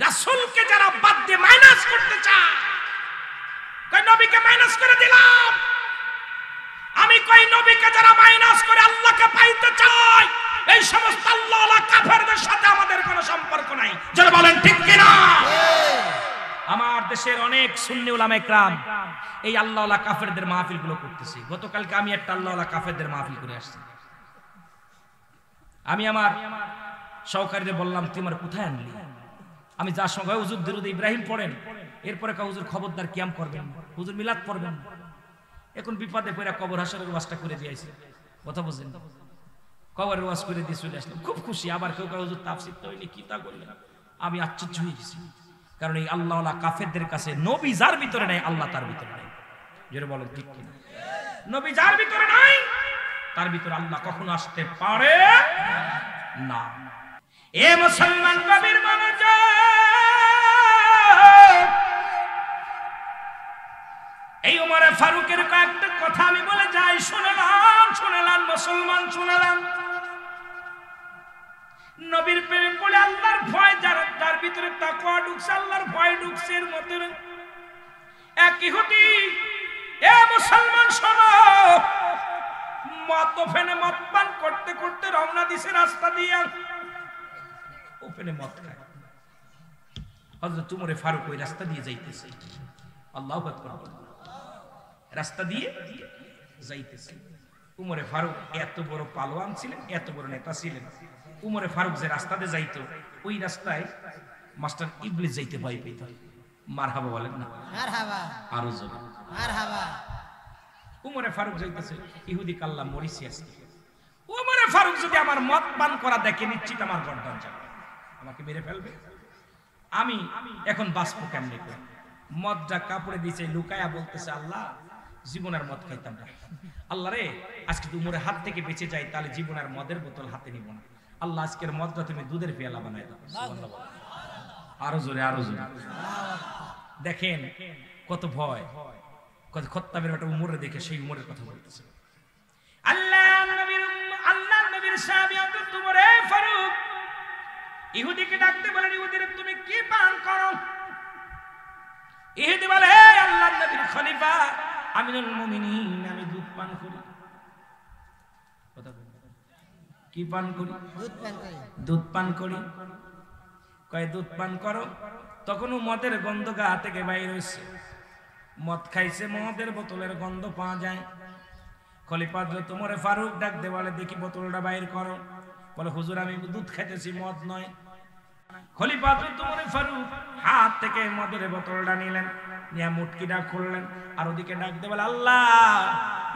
রাসূলকে যারা বাদ দিয়ে মাইনাস করতে চায়, কই নবীকে মাইনাস করে দিলাম, আমি কই নবীকে যারা মাইনাস করে আল্লাহকে পাইতে চায়, এই সমস্ত আল্লাহওয়ালা কাফেরদের সাথে আমাদের কোনো সম্পর্ক নাই। যারা বলেন ঠিক কিনা? আমার দেশের অনেক সুন্নি উলামায়ে কেরাম এই আল্লাহওয়ালা কাফেরদের মাহফিলগুলো করতেছে। গতকালকে আমি একটা আল্লাহওয়ালা কাফেরদের মাহফিল করে আসছি। আমি আমার সহকারীদের বললাম, তুই আমার কোথায় আনলি? আমি যার সঙ্গে হুজুর দরুদ ইব্রাহিম পড়েন, এরপরে হুজুর খবরদার কিয়াম করবেন, হুজুর মিলাদ পড়বেন। এখন বিপদে পড়ে কবর হাসরের ওয়াজটা করে দিয়েছে। কথা বুঝেন? কবরের ওয়াজ করে দিয়ে চলে আসলাম, খুব খুশি। আবার কেউ কেউ হুজুর তাফসীর তো হইনি, কি তা করলেন? আমি আশ্চর্য হয়ে গেছি, কারণ এই আল্লাহওয়ালা কাফেরদের কাছে নবী যার ভিতরে নাই, আল্লাহ তার ভিতরে নাই। জোরে বলেন ঠিক কিনা? নবী যার ভিতরে নাই, তার ভিতরে আল্লাহ কখনো আসতে পারে না। এ মুসলমান কবির মানুষ, এই ওমরে ফারুকের কয়েকটা কথা আমি বলে যাই, শুনলাম মুসলমান, শুনলাম। নবীর প্রেমে পড়ে আল্লাহর ভয় যার ভিতরে তাকওয়া ঢুকছে, আল্লাহর ভয় ঢুকছে, এর মতো এক ইহুদি, এ মুসলমান শোনো, মদ পান করতে করতে রওনা দিছে রাস্তা দিয়ে, ওপেনে মদ খায়। হযরত উমরে ফারুক ওই রাস্তা দিয়ে যাইতেছে, আল্লাহু আকবার, রাস্তা দিয়ে যাইতেছে। উমরে ফারুক এত বড় পালোয়ান ছিলেন, এত বড় নেতা ছিলেন। উমরে ফারুক যে রাস্তা দিয়ে যাইতো, ওই রাস্তায় মাস্টার ইবলিস যাইতে ভয় পেত। মারহাবা বলেন না? মারহাবা, আরো জোরে মারহাবা। উমরে ফারুক যাইতেছে, ইহুদি কাল্লা মরিসি আজকে। উমরে ফারুক যদি আমার মদ পান করা দেখে, নিশ্চিত আমার গর্দান যাবে, আমাকে মেরে ফেলবে। আমি এখন বাঁচবো কেমনে করে? মদটা কাপড়ে দিয়েছে, লুকায়া বলতেছে, আল্লাহ জীবন আর মদ খাইতাম না। আল্লাহ রে, আজকে উমরের হাত থেকে বেঁচে যাই, তাহলে জীবন আর মদের বোতল হাতে নিব না। আল্লাহ আজকের মদটা তুমি দুধের পেয়ালা বানাই দাও। আরো জোরে, আরো জোরে। দেখেন কত ভয়, কত খত্তাবের একটা উমরে দেখে সেই উমরের কথা বলতেছে। আল্লাহ নবীর সাহাবী হযরত উমরে ফারুক ইহুদিকে ডাকতে বলেন, ইহুদিরে তুমি কি পান করো? ইহুদি বলে, হে আল্লাহর নবীর খলিফা আমিনুল মুমিনিন, আমি দুধ পান করি। কথা বল, কি পান করি? দুধ পান করি। কয় দুধ পান করো, তখনও মদের গন্ধ গা থেকে বাইর হইছে। মদ খাইছে, মদের বোতলের গন্ধ পাওয়া যায়। খলিফা হযরত উমরে ফারুক ডাকতে বলে, দেখি বোতলটা বাইর করো। বলে, হুজুর আমি দুধ খাইতেছি, মদ নয়। খলিফা হযরত উমরে ফারুক হাত থেকে মদের বোতলটা নিলেন, নিয়ে মুটকিটা খুললেন, আর ওদিকে ডাকতে বলে, আল্লাহ।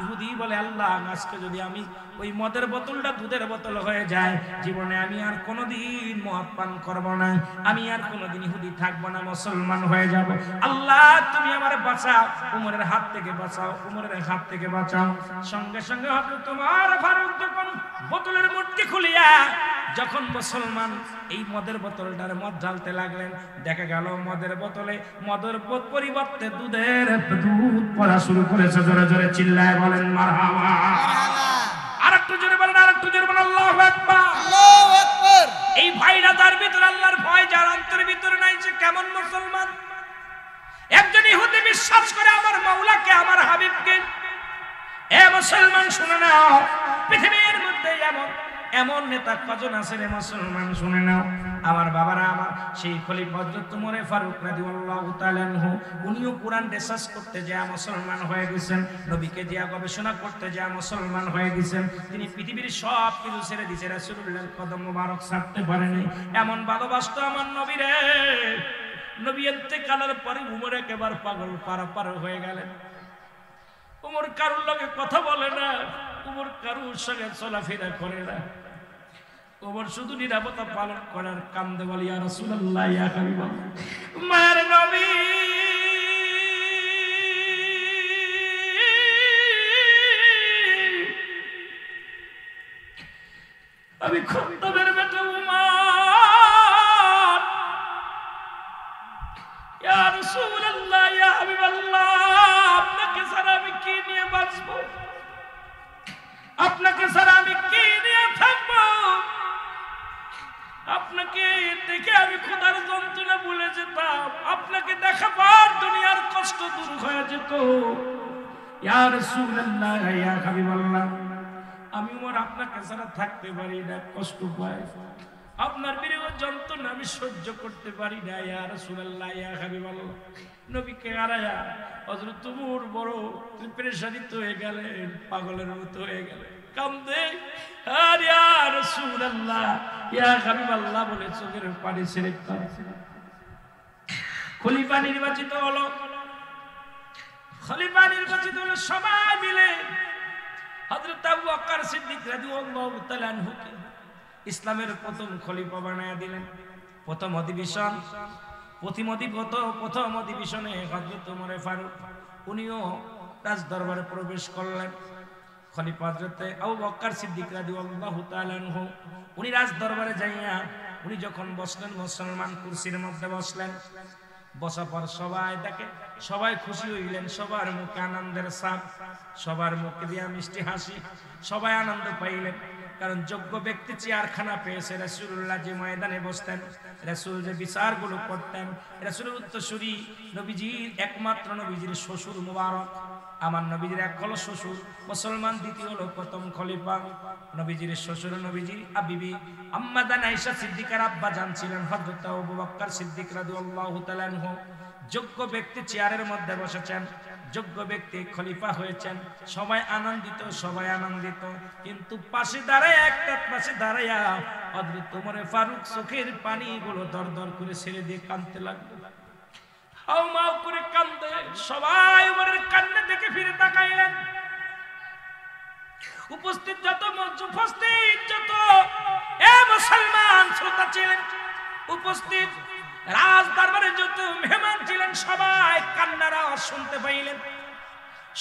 ইহুদি বলে, আল্লাহ আজকে যদি আমি ওই মদের বোতলটা দুধের বোতল হয়ে যায়, জীবনে আমি আর কোনোদিন মদ পান করব না, আমি আর কোনোদিন ইহুদি থাকবো না, মুসলমান হয়ে যাব। আল্লাহ তুমি আমার বাঁচাও, উমরের হাত থেকে বাঁচাও, উমরের হাত থেকে বাঁচাও। সঙ্গে সঙ্গে হযরত উমর ফারুক যখন বোতলের মুটকি খুলিয়া যখন মুসলমান এই মদের বোতলটার মদ ঢালতে লাগলেন, দেখা গেল মদের বোতলে মদের পরিবর্তে দুধ পড়া শুরু করেছে। জোরে জোরে চিল্লায় বলেন মারহাবা। আরেকটু জোরে বলেন, আরেকটু জোরে বলেন, আল্লাহু আকবার, আল্লাহু আকবার। এই ভাইরা তার ভিতরে আল্লাহর ভয় যার অন্তরের ভিতরে নাই, সে কেমন মুসলমান? একজন ইহুদি বিশ্বাস করে আমার মাওলাকে, আমার হাবিবকে। এ মুসলমান শুনে নাও, পৃথিবীর মধ্যে এমন নেতা কজন আছে রে মুসলমান, শুনে নাও। আমার বাবারা, আমার সেই খলিফা হযরত উমর ফারুক রাদিয়াল্লাহু তাআলা আনহু, উনিও কোরআন রিসার্চ করতে যায় মুসলমান হয়ে গেছেন, নবীকে দিয়া গবেষণা করতে যায় মুসলমান হয়ে গেছেন। তিনি পৃথিবীর সব কিছু ছেড়ে দিয়েছে, রাসূলুল্লাহর কদম মোবারক ছাড়তে পারেনি। এমন ভালোবাসতো আমার নবীরে, নবী ইন্তেকালের পরে উমর একেবারে পাগল পার হয়ে গেলেন। উমর কারুর লগে কথা বলে না, উমর কারুর সঙ্গে চলাফেরা করে না। উমর শুধু নিরাপত্তা পালন করার কান্দে বলি, ইয়া রাসূলুল্লাহ, ইয়া হাবিবাল্লাহ, মায়ের নবী, আমি খত্তাবের বেটা উমর, ইয়া রাসূলুল্লাহ, ইয়া হাবিবাল্লাহ, আপনাকে ছাড়া আমি কি নিয়ে বাঁচবো? আপনাকে ছাড়া আমি কি নিয়ে থাকবো? আপনাকে দেখে আমি খোদার যন্ত্রণা ভুলে যেত, ইয়া রাসূলুল্লাহ ইয়া হাবিবাল্লাহ, আমি উমর আপনাকে ছাড়া থাকতে পারি না, কষ্ট পাই, আপনার বিরহ যন্ত্রণা আমি সহ্য করতে পারি না, ইয়া রাসূলুল্লাহ ইয়া হাবিবাল্লাহ। নবীকে হারায়া হযরত উমর বড় পেরেশানিত হয়ে গেলেন, পাগলের মতো হয়ে গেলেন, কান্দে, আর ইয়া রাসূলুল্লাহ ইয়া হাবিবাল্লাহ বলে চোখের পানি ছেড়ে কাঁদছে। খলিফা নির্বাচিত হলো, খলিফা নির্বাচিত হলো, সবাই মিলে হযরত আবু বকর সিদ্দিক রাদিয়াল্লাহু তাআলা আনহুকে ইসলামের প্রথম খলিফা বানায়া দিলেন। প্রথম অধিবেশনে হযরত ওমর ফারুক উনিও রাজ দরবারে প্রবেশ করলেন। খলিফা হযরত আবু বকর সিদ্দিক রাদিয়াল্লাহু তাআলা আনহু উনি রাজ দরবারে যাইয়া উনি যখন বসলেন, মুসলমান কুরসির মধ্যে বসলেন, বসার পর সবাই দেখে, সবাই খুশি হইলেন, সবার মুখে আনন্দের ছাপ, সবার মুখে দিয়া মিষ্টি হাসি, সবাই আনন্দ পাইলেন। কারণ যোগ্য ব্যক্তি চেয়ারখানা পেয়েছে। রাসূলুল্লাহ যে ময়দানে বসতেন, রাসূল যে বিচারগুলো করতেন, রাসূলের উত্তরসূরি নবীজির একমাত্র নবীজির শ্বশুর মুবারক, আমার নবীজির এক হলো শ্বশুর মুসলমান, দ্বিতীয় হলো প্রথম খলিফা নবীজির শ্বশুর, নবীজির বিবি আম্মা জান আয়েশা সিদ্দিকার আব্বা জান ছিলেন হযরত আবু বকর সিদ্দিক রাদিয়াল্লাহু তাআলা আনহু। যোগ্য ব্যক্তি চেয়ারের মধ্যে বসেছেন, যোগ্য ব্যক্তি খলিফা হয়েছেন, সবাই আনন্দিত। কিন্তু পাশে দাঁড়াইয়া হযরত ওমর ফারুক চোখের পানিগুলো দরদর করে ছেড়ে দিয়ে কাঁদতে লাগলো, হাউমাউ করে কান্দে। সবাই ওমরের কান্না দেখে ফিরে তাকাইলেন। উপস্থিত যত মুসলমান শ্রোতা ছিলেন, উপস্থিত রাজ দরবারে যত মেহমান ছিলেন, সবাই কান্নার আওয়াজ শুনতে পাইলেন।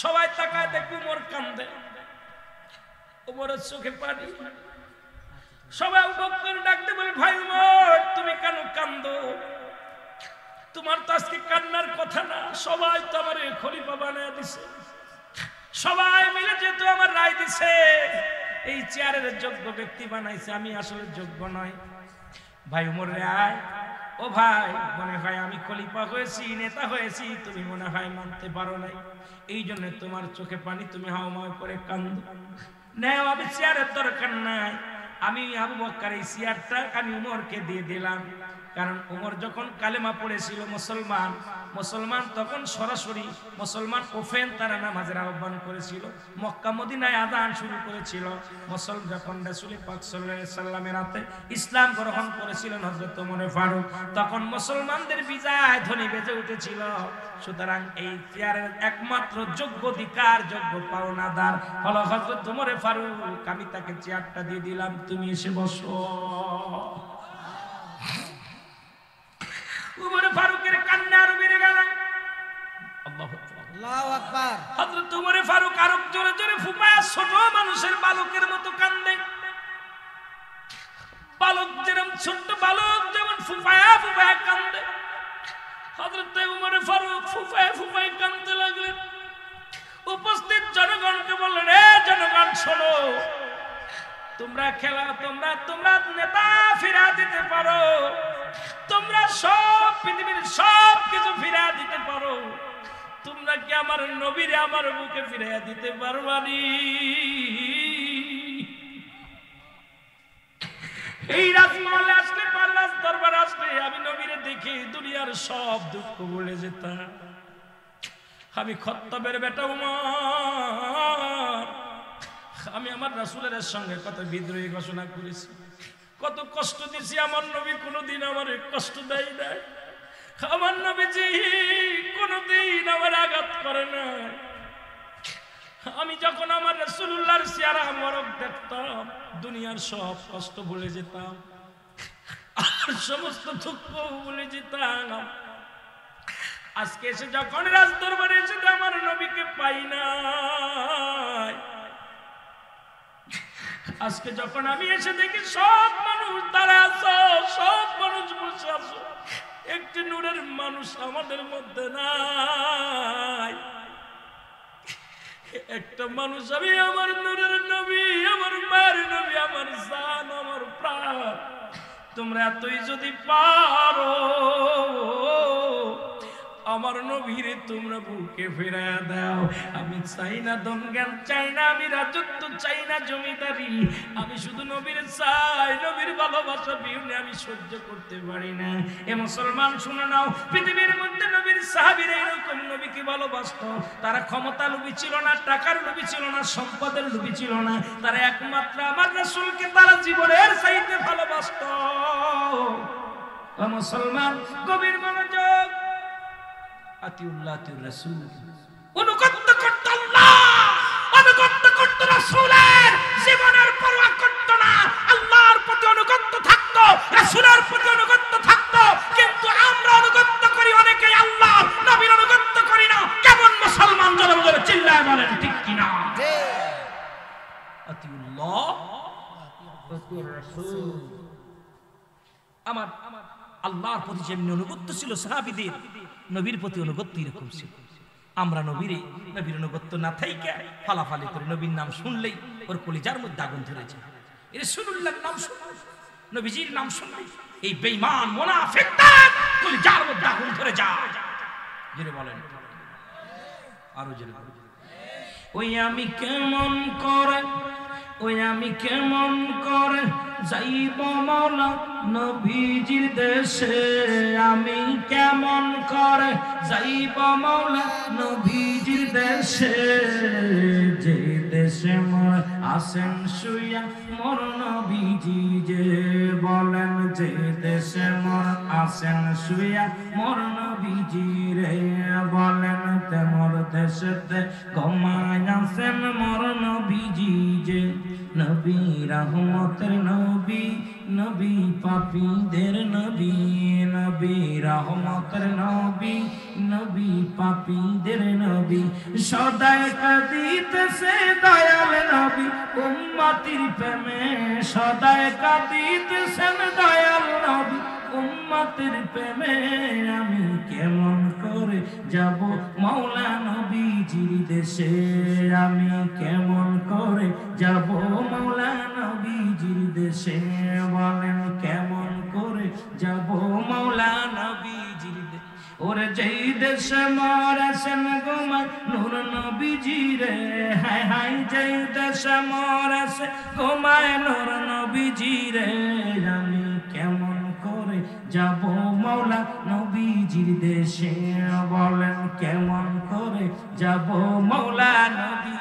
সবাই তাকায় দেখে ওমর কান্দে, ওমরের চোখে পানি। সবাই আবু বকর ডাকতে বলে, ভাই ওমর তুমি কেন কান্দো? তোমার তো আজকে কান্নার কথা না, সবাই তো আমার খলিফা বানায় দিছে, সবাই মিলে যেহেতু আমার রায় দিছে, এই চেয়ারের যোগ্য ব্যক্তি বানাইছে, আমি আসলে যোগ্য নয়। ভাই ওমর রে আয়, ও ভাই, মনে হয় আমি খলিফা হয়েছি, নেতা হয়েছি, তুমি মনে হয় মানতে পারো নাই, এই জন্য তোমার চোখে পানি, তুমি হাওমাও করে কান্দো। নেও, আমি চেয়ারের দরকার নাই, আমি আবু বকর এই চেয়ারটা আমি ওমরকে দিয়ে দিলাম। কারণ ওমর যখন কালেমা পড়েছিল মুসলমান তখন সরাসরি মুসলমান ওফেন তারা নামাজের আহ্বান করেছিল, মক্কা মদিনায় আযান শুরু করেছিল। মুসলমান যখন রাসূল পাক সাল্লাল্লাহু আলাইহি সাল্লামের হাতে ইসলাম গ্রহণ করেছিলেন হযরত ওমর ফারুক, তখন মুসলমানদের বিজয় ধ্বনি বেজে উঠেছিল। সুতরাং এই চেয়ারের একমাত্র যোগ্য অধিকার, যোগ্য পাওনাদার হলো হযরত ওমর ফারুক। আমি তাকে চেয়ারটা দিয়ে দিলাম, তুমি এসে বসো। ওমর ফারুকের কান্না আরো বেড়ে গেল। আল্লাহু আকবার। হযরত ওমর ফারুক আরো জোরে জোরে ফুপায়, ছোট মানুষের বালকের মতো কান্দে। বালক যেরকম, ছোট বালক যেমন ফুপায় কান্দে, হযরত ওমর ফারুক ফুপায় কান্দতে লাগলেন। উপস্থিত জনগণকে বললেন, এ জনগণ শোনো, তোমরা নেতা ফিরা দিতে পারো, তোমরা সব পৃথিবীর সব কিছু ফিরা দিতে পারো, তোমরা কি আমার নবীরে আমার বুকে ফিরাইয়া দিতে পারবানি? এই রাজমহলে আসলে, পাল্লাস দরবার আসলে আমি নবীরে দেখে দুনিয়ার সব দুঃখ ভুলে যেতাম। আমি খত্তাবের বেটা উমর, আমি আমার রাসূলের সঙ্গে কত বিদ্রোহী ঘোষণা করেছি, কত কষ্ট দিছি। আমার নবী কোনোদিন আমার কষ্ট দেয় নাই, আমার নবীজি কোনোদিন আমার আঘাত করে না। আমি যখন আমার রাসূলুল্লাহর চেহারা মোবারক দেখতাম, দুনিয়ার সব কষ্ট ভুলে যেতাম, আর সমস্ত দুঃখ ভুলে যেতাম। আজকে এসে যখন রাজ দরবারে এসে আমার নবীকে পাই না, আজকে যখন আমি এসে দেখি সব মানুষ দাঁড়ায় আছো, সব মানুষ বসে আছো, একটি নূরের মানুষ আমাদের মধ্যে নাই। একটা মানুষ, আমি আমার নূরের নবী, আমার মায়ের নবী, আমার জান, আমার প্রাণ, তোমরা এতই যদি পারো আমার নবীরে তোমরা বুকে ফেরায়া দাও। আমি চাই না ধন জ্ঞান, চাই না আমি রাজত্ব, চাই না জমিদারি, আমি শুধু নবীর চাই, নবীর ভালোবাসা বিহুনে আমি সহ্য করতে পারি না। এ মুসলমান শুনে নাও, পৃথিবীর মধ্যে নবীর সাহাবীরা এরকম নবীকে ভালোবাসতো। তারা ক্ষমতা লোভী ছিল না, টাকার লোভী ছিল না, সম্পদের লোভী ছিল না, তারা একমাত্র আমার রাসূলকে তারা জীবনের চাইতে ভালোবাসতো। ও মুসলমান, গভীর মনোযোগ, আতিউল্লাহ আতিউর রাসূল, অনুগত করত আল্লাহ, অনুগত করত রাসূলের, জীবনের পরোয়া করত না, আল্লাহর প্রতি অনুগত থাকতো, রাসূলের প্রতি অনুগত থাকতো। কিন্তু আমরা অনুগত করি অনেকে আল্লাহ, নবীর অনুগত করি না। কেমন মুসলমান জোরে জোরে চিল্লায় বলেন ঠিক কি না? আতিউল্লাহ আতিউর রাসূল। আমার আল্লাহর প্রতি যেমনি অনুগত ছিল সাহাবীদের, নবীর প্রতি অনুগত এরকম ছিল। আমরা নবীর অনুগত না থাইকা ফালাফালি করে নবীর নাম শুনলেই ওর কলিজার মধ্যে আগুন ধরে যায়। রাসূলুল্লাহর নাম শুনলে, নবীজির নাম শুনলে এই বেঈমান মুনাফিকদের কলিজার মধ্যে আগুন ধরে যায়। জোরে বলেন, আরো জোরে বলেন। ওই আমি কেমন করে, ওই আমি কেমন করে যাইব মাওলা নবীজির দেশে, আমি কেমন করে যাইব মাওলা নবীজির দেশে, যে দেশে মোর আসেন শুইয়া মোর নবীজি, যে বলেন যে দেশে মোর আসেন শুইয়া মোর নবীজি রে, বলেন তে মোর দেশেতে ঘুমায় আছেন মোর নবীজি, যে নবী রহমতের নবী, নবী পাপীদের নবী, নবী রহমতের নবী, নবী পাপীদের নবী, সদাই কাঁদিতেছে দয়াল নবী উম্মতির প্রেমে, সদাই কাঁদিতেছেন দয়াল নবী উম্মতের প্রেমে, আমি কেমন করে যাব মাওলা নবীজির দেশে, আমি কেমন করে যাব মাওলা নবীজির দেশে, বলেন কেমন করে যাব মাওলা নবীজির দেশে। ওরে যেই দেশে মোর আসেন ঘুমায় নূর নবীজি রে, হায় হায় যেই দেশে মোর আসে ঘুমায় নূর নবীজি রে, আমি কেমন করে যাব মাওলা নবীজির দেশে, বলেন কেমন করে যাব মাওলা নবী।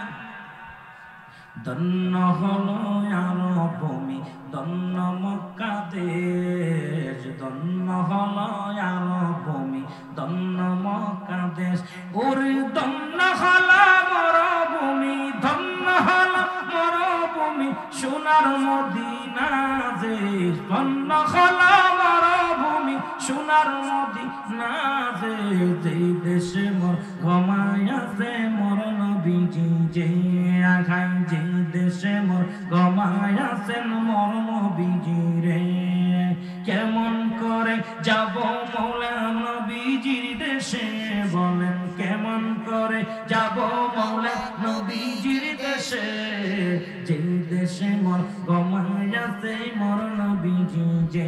ধন্য হলো আরব ভূমি, ধন্য মক্কা দেশ, ধন্য হলো আরব ভূমি, ধন্য মক্কা দেশ, ওরে ধন্য হলো মরুভূমি, ধন্য হলো মরুভূমি, সোনার মদিনা দেশ, ধন্য হলো মরুভূমি, সোনার মদিনা দেশ, যেই দেশে মোর ঘুমায় আছে মোর নবীজি, যে আঘাই যে দেশে মোর ঘুমায় আছেন মোর নবীজি রে, কেমন করে যাব মাওলা নবীজির দেশে, বলেন কেমন করে যাব মাওলা নবীজির দেশে, যে দেশে মোর ঘুমায় আছে মোর নবীজি, যে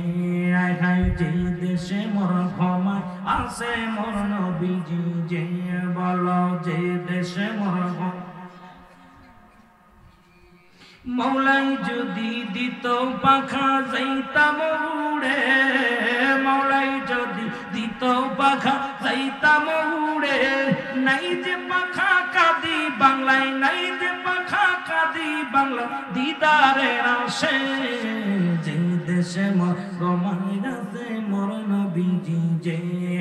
আঘাই যে দেশে মোর ঘুমায় আছে মোর নবীজি, যে বলো যে দেশে মোর মৌলাই যদি দিত পাখা যাইতাম উড়ে, মৌলাই যদি দিত পাখা যাইতাম উড়ে, নাই যে পাখা কাঁদি বাংলায়, নাই যে পাখা কাঁদি বাংলা দিদারের আসে, যে দেশে মোর ঘুমায় আছে মোর নবীজি, যে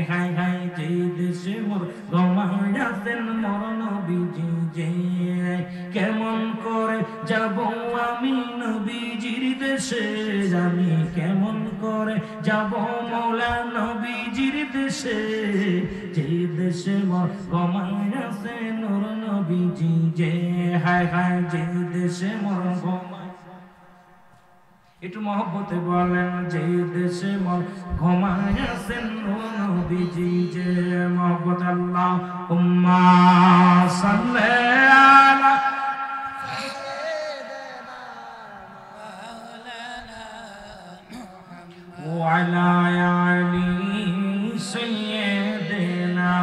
হায় হায় যে দেশে মোর ঘুমায় আছেন মোর নবীজি, যে কেমন করে যাব আমি নবীজির দেশে, আমি কেমন করে যাব মাওলা নবীজির দেশে, যে দেশে মোর ঘুমায় আছে নূর নবীজি, যে হায় হায় যে দেশে মোর ঘুমায়। একটু মহব্বতে বলেন যে দেশে মোর ঘুমায় আছেন নূর নবীজি, যে মহব্বত আল্লাহুম্মা সাল্লি আলা وعلى آل سيدنا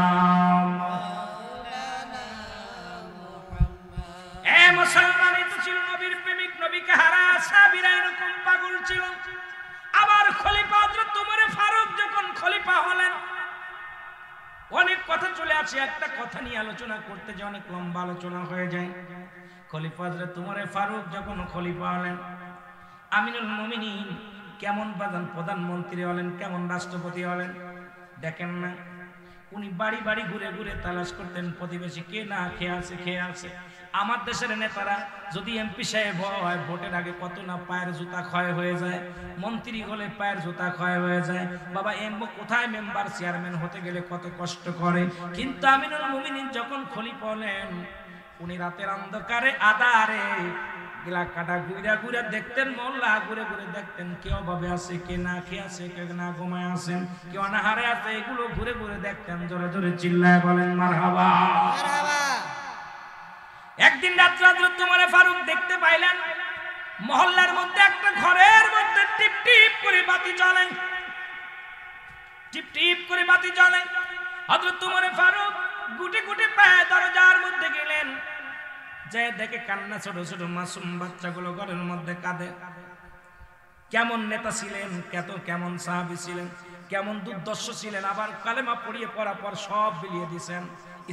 বিষয় আছে, একটা কথা নিয়ে আলোচনা করতে যে অনেক লম্বা আলোচনা হয়ে যায়। খলিফা হযরত উমর ফারুক যখন খলিফা হলেন, আমিনুল মুমিনিন কেমন প্রধানমন্ত্রী হলেন, কেমন রাষ্ট্রপতি হলেন দেখেন না। উনি বাড়ি বাড়ি ঘুরে ঘুরে তালাশ করতেন প্রতিবেশী কে না খেয়ে আছে। আমার দেশের নেতারা যদি এমপি সাহেব হয়, ভোটের আগে কত না পায়ের জুতা ক্ষয় হয়ে যায়, মন্ত্রী হলে পায়ের জুতা ক্ষয় হয়ে যায়। বাবা কোথায় মেম্বার চেয়ারম্যান হতে গেলে কত কষ্ট করে। কিন্তু আমিনুল মুমিনিন যখন খলিফা হলেন, উনি রাতের অন্ধকারে আধারে এলাকাটা ঘুরে ঘুরে দেখতেন, মোল্লা ঘুরে ঘুরে দেখতেন কে অভাবে আছে, কে না খেয়ে আছে, কে না ঘুমায় আছেন, কে অনাহারে আছে, এগুলো ঘুরে ঘুরে দেখতেন। জোরে জোরে চিল্লায় বলেন মারহাবা। একদিন রাত্রে হযরত উমর ফারুক দেখতে পাইলেন মহল্লার মধ্যে একটা ঘরের মধ্যে টিপ টিপ করে বাতি জ্বলে, টিপ টিপ করে বাতি জ্বলে। হযরত উমর ফারুক গুটি গুটি পায়ে দরজার মধ্যে গেলেন, যে দেখে কান্না, ছোট ছোট মাসুম বাচ্চাগুলো ঘরের মধ্যে কাঁদে। কেমন নেতা ছিলেন, কেমন সাহাবী ছিলেন, কেমন দুর্দর্শ ছিলেন, আবার কালেমা পড়িয়ে পড়ার পর সব বিলিয়ে দিয়েছেন।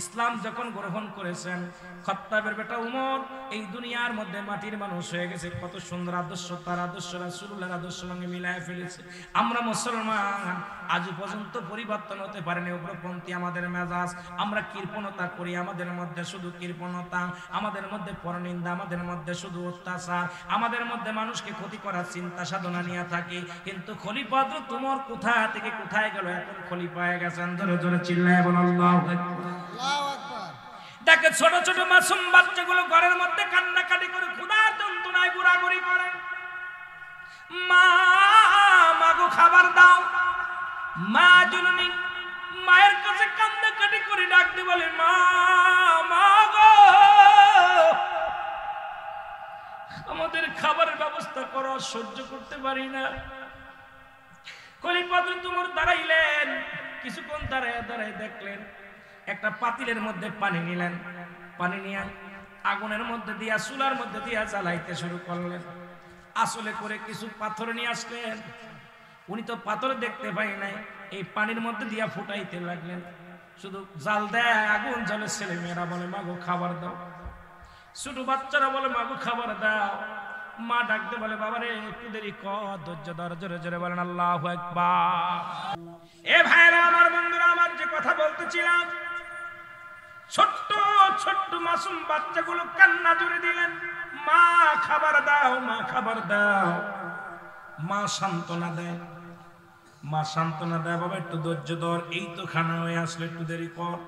ইসলাম যখন গ্রহণ করেছেন, খাত্তাবের বেটা উমর এই দুনিয়ার মধ্যে মাটির মানুষ হয়ে গেছে। কত সুন্দর আদর্শ, তার আদর্শ রাসূলুল্লাহর আদর্শের সঙ্গে মিলায় ফেলেছে। আমরা মুসলমান আজ পর্যন্ত পরিবর্তন হতে পারেনি। উগ্রপন্থী আমাদের মেজাজ, আমরা কৃপণতা করি, আমাদের মধ্যে শুধু কৃপণতা, আমাদের মধ্যে পরনিন্দা, আমাদের মধ্যে শুধু অত্যাচার, আমাদের মধ্যে মানুষকে ক্ষতি করার চিন্তা সাধনা নিয়ে থাকি। কিন্তু খলিফা হযরত উমর কোথা থেকে কোথায় গেল, এখন খলিফা হয়ে গেছেন। জোরে জোরে চিল্লায় বলেন আল্লাহু আকবার। দেখে ছোট ছোট মাসুম বাচ্চাগুলো ঘরের মধ্যে কান্নাকাটি করে ক্ষুধার যন্ত্রণায় ঘোরাঘুরি করে। মা মাগো খাবার দাও। মা জননী মায়ের কাছে কান্নাকাটি করে ডাকতে বলে মা মাগো আমাদের খাবারের ব্যবস্থা করো, সহ্য করতে পারি না। খলিফা হযরত উমর দাঁড়াইলেন, কিছুক্ষণ দাঁড়ায় দেখলেন একটা পাতিলের মধ্যে পানি নিলেন, পানি নিয়ে আগুনের মধ্যে দিয়া চুলার মধ্যে দিয়া জ্বালাইতে শুরু করলেন। আসলে করে কিছু পাথর নিয়ে আসলেন, উনি তো পাথর দেখতে পাই নাই, এই পানির মধ্যে দিয়া ফুটাইতে লাগলেন। শুধু জাল দেয়, আগুন জ্বলে। ছেলে মেয়েরা বলে মাগো খাবার দাও, ছোট বাচ্চারা বলে মাগো খাবার দাও। মা ডাকতে বলে বাবারে একটু দেরি কর, ধৈর্য ধর। জোরে জোরে বলেন আল্লাহু আকবার। এ ভাইরা আমার, বন্ধুরা আমার, যে কথা বলতেছিলাম, ছোট্ট ছোট্ট মাসুম বাচ্চাগুলো কান্না জুড়ে দিলেন, মা খাবার দাও, মা খাবার দাও। মা সান্ত্বনা দেয়, মা সান্ত্বনা দেয় বাবা একটু ধৈর্য ধর, এই তো খানা হয়ে আসলে, একটু দেরি কর।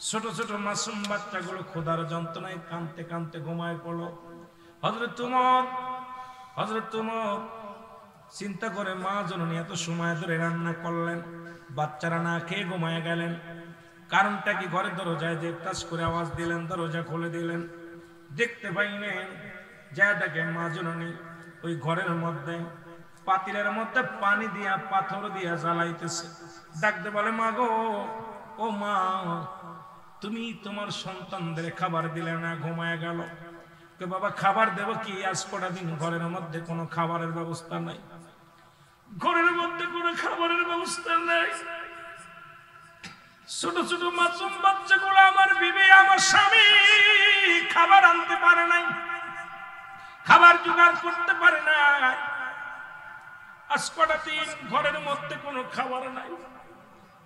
ছোট ছোট মাসুম বাচ্চাগুলো ক্ষুধার যন্ত্রণায় কাঁদতে কাঁদতে ঘুমায় পড়ল। হযরত উমর চিন্তা করে, মা জননী এত সময় ধরে রান্না করলেন, বাচ্চারা না খেয়ে ঘুমায় গেলেন, কারণটা কি? ঘরের দরজায় যে কাজ করে আওয়াজ দিলেন, দরজা খুলে দিলেন, দেখতে পাইলেন যা দেখে মা জননী ওই ঘরের মধ্যে পাতিলের মধ্যে পানি দিয়া পাথর দিয়া জ্বালাইতেছে। ডাকতে বলে মা গো, ও মা, তুমি তোমার সন্তানদের খাবার দিলে না, ঘুমায় গেল। বাবা খাবার দেব কি? আজ কটা দিন ঘরের মধ্যে কোনো খাবারের ব্যবস্থা নাই, ঘরের মধ্যে কোনো খাবারের ব্যবস্থা নাই। ছোট ছোট মাসুম বাচ্চাগুলো, আমার বিবি, আমার স্বামী খাবার আনতে পারে নাই, খাবার জোগাড় করতে পারে না। আজ কটা দিন ঘরের মধ্যে কোনো খাবার নাই।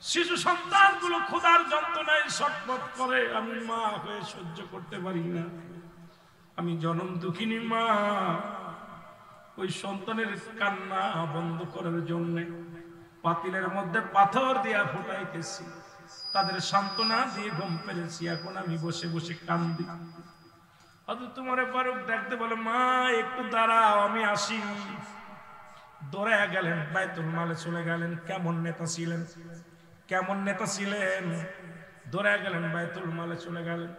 শিশু সন্তানগুলো ক্ষুধার যন্ত্রণায় ছটফট করে, আমি মা হয়ে সহ্য করতে পারি না। আমি জনম দুঃখিনী মা, ওই সন্তানের কান্না বন্ধ করার জন্য পাতিলের মধ্যে পাথর দিয়া ফুটাইতেছি, তাদের সান্ত্বনা দিয়ে ঘুম পেরেছি, এখন আমি বসে বসে কান্দি। হযরত উমর ফারুক ডাকতে বলে মা একটু দাঁড়াও, আমি আসি। দৌড়ায়া গেলেন, বাইতুল মালে চলে গেলেন। কেমন নেতা ছিলেন, কেমন নেতা ছিলেন! দৌড়ায়া গেলেন, বাইতুল মালে চলে গেলেন।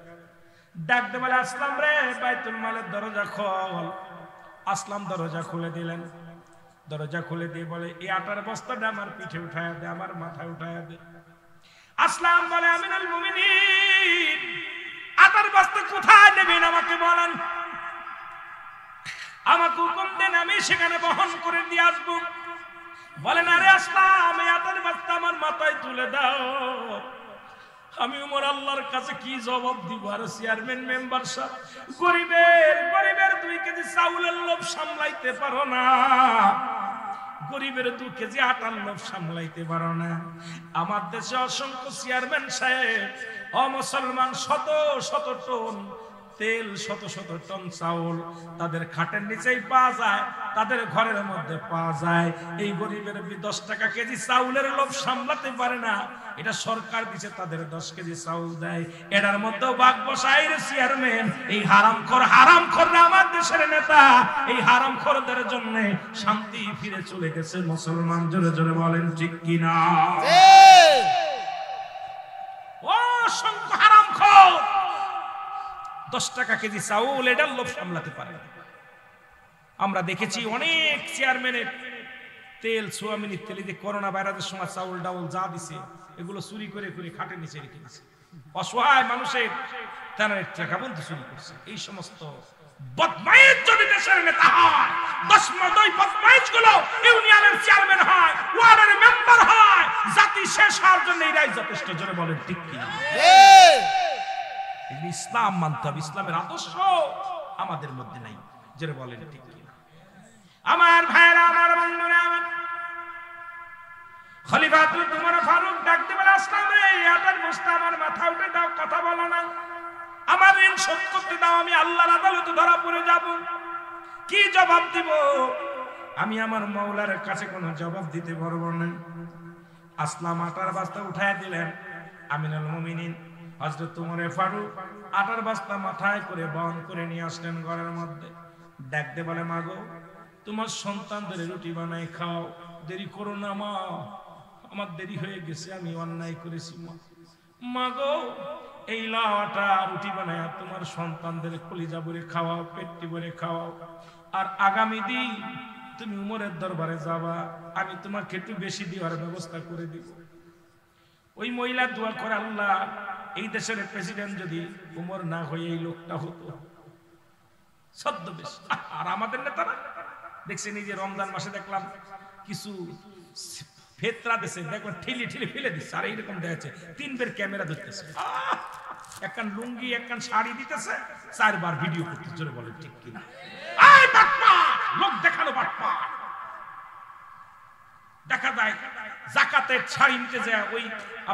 ডাকতে বলে আসলাম রে, বাইতুল মালের দরজা খোল। আসলাম দরজা খুলে দিলেন। দরজা খুলে দিয়ে বলে এই আটার বস্তাটা আমার পিঠে উঠায়া দে, আমার মাথায় উঠায়া দে। আসলাম বলে আমিনুল মুমিনিন, আটার বস্তা কোথায় নেবেন আমাকে বলেন, আমাকে হুকুম দেন, আমি সেখানে বহন করে দিয়ে আসবো। বলেন আরে আসলাম, এই আটার বস্তা আমার মাথায় তুলে দাও। আমি উমর আল্লাহর কাছে কি জবাব দিব? আর চেয়ারম্যান মেম্বার সাহেব, গরিবের 2 কেজি চাউলের লোভ সামলাইতে পারো না, গরিবের 2 কেজি আটার লোভ সামলাইতে পারো না। আমার দেশে অসংখ্য চেয়ারম্যান সাহেব অমুসলমান, শত শত টন তেল, শত শত টন চাউল তাদের খাটের নিচেই পাওয়া যায়, তাদের ঘরের মধ্যে পাওয়া যায়। এই গরিবের 10 টাকা কেজি চাউলের লোভ সামলাতে পারে না, এটা সরকার দিছে, তাদের 10 কেজি চাউল দেয়। এটার মধ্যে বাঘ বসাই চেয়ারম্যান। এই হারামখোররা আমার দেশের নেতা, এই হারামখোরদের জন্য শান্তি ফিরে চলে গেছে। মুসলমান জোরে জোরে বলেন ঠিক কিনা? অসংখ্য হারামখোর 10 টাকা কেজি চাউল এটার লোভ সামলাতে পারে না। আমরা দেখেছি অনেক চেয়ারম্যানের তেল, সোয়াবিনের তেল, যে করোনা ভাইরাসের সময় চাউল ডাউল যা দিছে এগুলো চুরি করে করে খাটের নিচে রেখে দিছে। অসহায় মানুষের তারা টাকা বন্ধু চুরি করছে। এই সমস্ত বদমাইশ যদি দেশের নেতা হয়, 10 বদমাইশ গুলো ইউনিয়নের চেয়ারম্যান হয়, ওয়ার্ডের মেম্বার হয়, জাতি শেষ হওয়ার জন্য এরাই যথেষ্ট। জোরে বলেন ঠিক কিনা? ইসলাম মানতে হবে, ইসলামের আদর্শ আমাদের মধ্যে নাই। জোরে বলেন ঠিক কিনা? আমার ভাইরা, আমার বন্ধুরা, আমার খলিফাতুল উমর ফারুক ডাকতে বলে, আসলাম রে, আটার বস্তা আমার মাথা উঠে দাও, কথা বলো না, আমার ঋণ শোধ করতে দাও, আমি আল্লাহর আদালতে ধরা পড়ে যাব। কি জবাব দিব? আমি আমার মাওলার কাছে কোনো জবাব দিতে পারবো না। আসলাম আটার বস্তা উঠায় দিলেন। আমিনুল মুমিনিন হযরত উমর ফারুক আটার বস্তা মাথায় করে বহন করে নিয়ে আসলেন ঘরের মধ্যে। ডাকতে বলে, মাগো, তোমার সন্তানদের রুটি বানাই খাও, দেরি করো না মা, আমার দেরি হয়ে গেছে, আমি অন্যায় করেছি মা। মাগো, এই লাওয়াটা রুটি বানায় তোমার সন্তানদের কলিজা ভরে খাওয়াও, পেটটি ভরে খাওয়াও, আর আগামী দিন তুমি উমরের দরবারে যাবা, আমি তোমাকে একটু বেশি দেওয়ার ব্যবস্থা করে দিব। ওই মহিলা দোয়া করে, আল্লাহ, এই দেশের প্রেসিডেন্ট যদি উমর না হয়ে এই লোকটা হতো ছদ্মবেশ। আর আমাদের নেতারা দেখছেন, এই যে রমজান মাসে দেখলাম কিছু ফেতরা দেশে দেখবেন ঠেলে ঠেলে ফেলে দিচ্ছে, আর এইরকম দেখাচ্ছে 3 বের ক্যামেরা ধরতেছে, একখান লুঙ্গি একখান শাড়ি দিতেছে, 4 বার ভিডিও করতেছে। জোরে বলে ঠিক কিনা? লোক দেখানো বাটপা। দেখা যায় যাকাতের শাড়ি নিতে যায়, ওই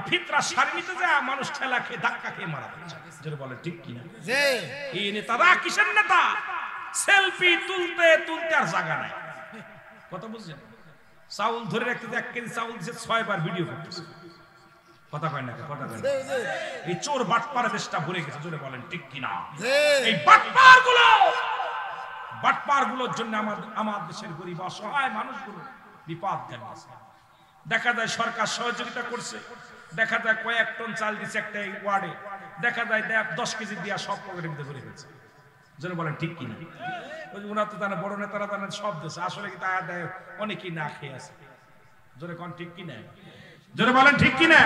ফিতরা শাড়ি নিতে যায়, মানুষ ঠেলা খেয়ে ধাক্কা খেয়ে মারা যাচ্ছে। জোরে বলে ঠিক কিনা? এই নেতারা কিসের নেতা? সেলফি তুলতে তুলতে আর জায়গা নাই। কথা বুঝছেন? চাউল ধরে রাখতে 1 কেজি চাউল দিচ্ছে, 6 বার ভিডিও করতেছে। কথা কয় না? কথা কয় না? এই চোর বাটপার দেশটা ভরে গেছে। জোরে বলেন ঠিক কিনা? এই বাটপার গুলোর জন্য আমার দেশের গরিব অসহায় মানুষগুলো বিপদ জানিয়েছে। দেখা যায় সরকার সহযোগিতা করছে, দেখা যায় কয়েক টন চাল দিচ্ছে একটা ওয়ার্ডে, দেখা যায় 10 কেজি দিয়া সব পকেটের ভিতরে ভরে ফেলছে। জোরে বলেন ঠিক কিনা? ওনারা তো জানে, বড় নেতারা জানেন সব দেশে, আসলে কি তা দেয় অনেকেই না খেয়ে আছে। জোরে কোন ঠিক কিনা? জোরে বলেন ঠিক কিনা?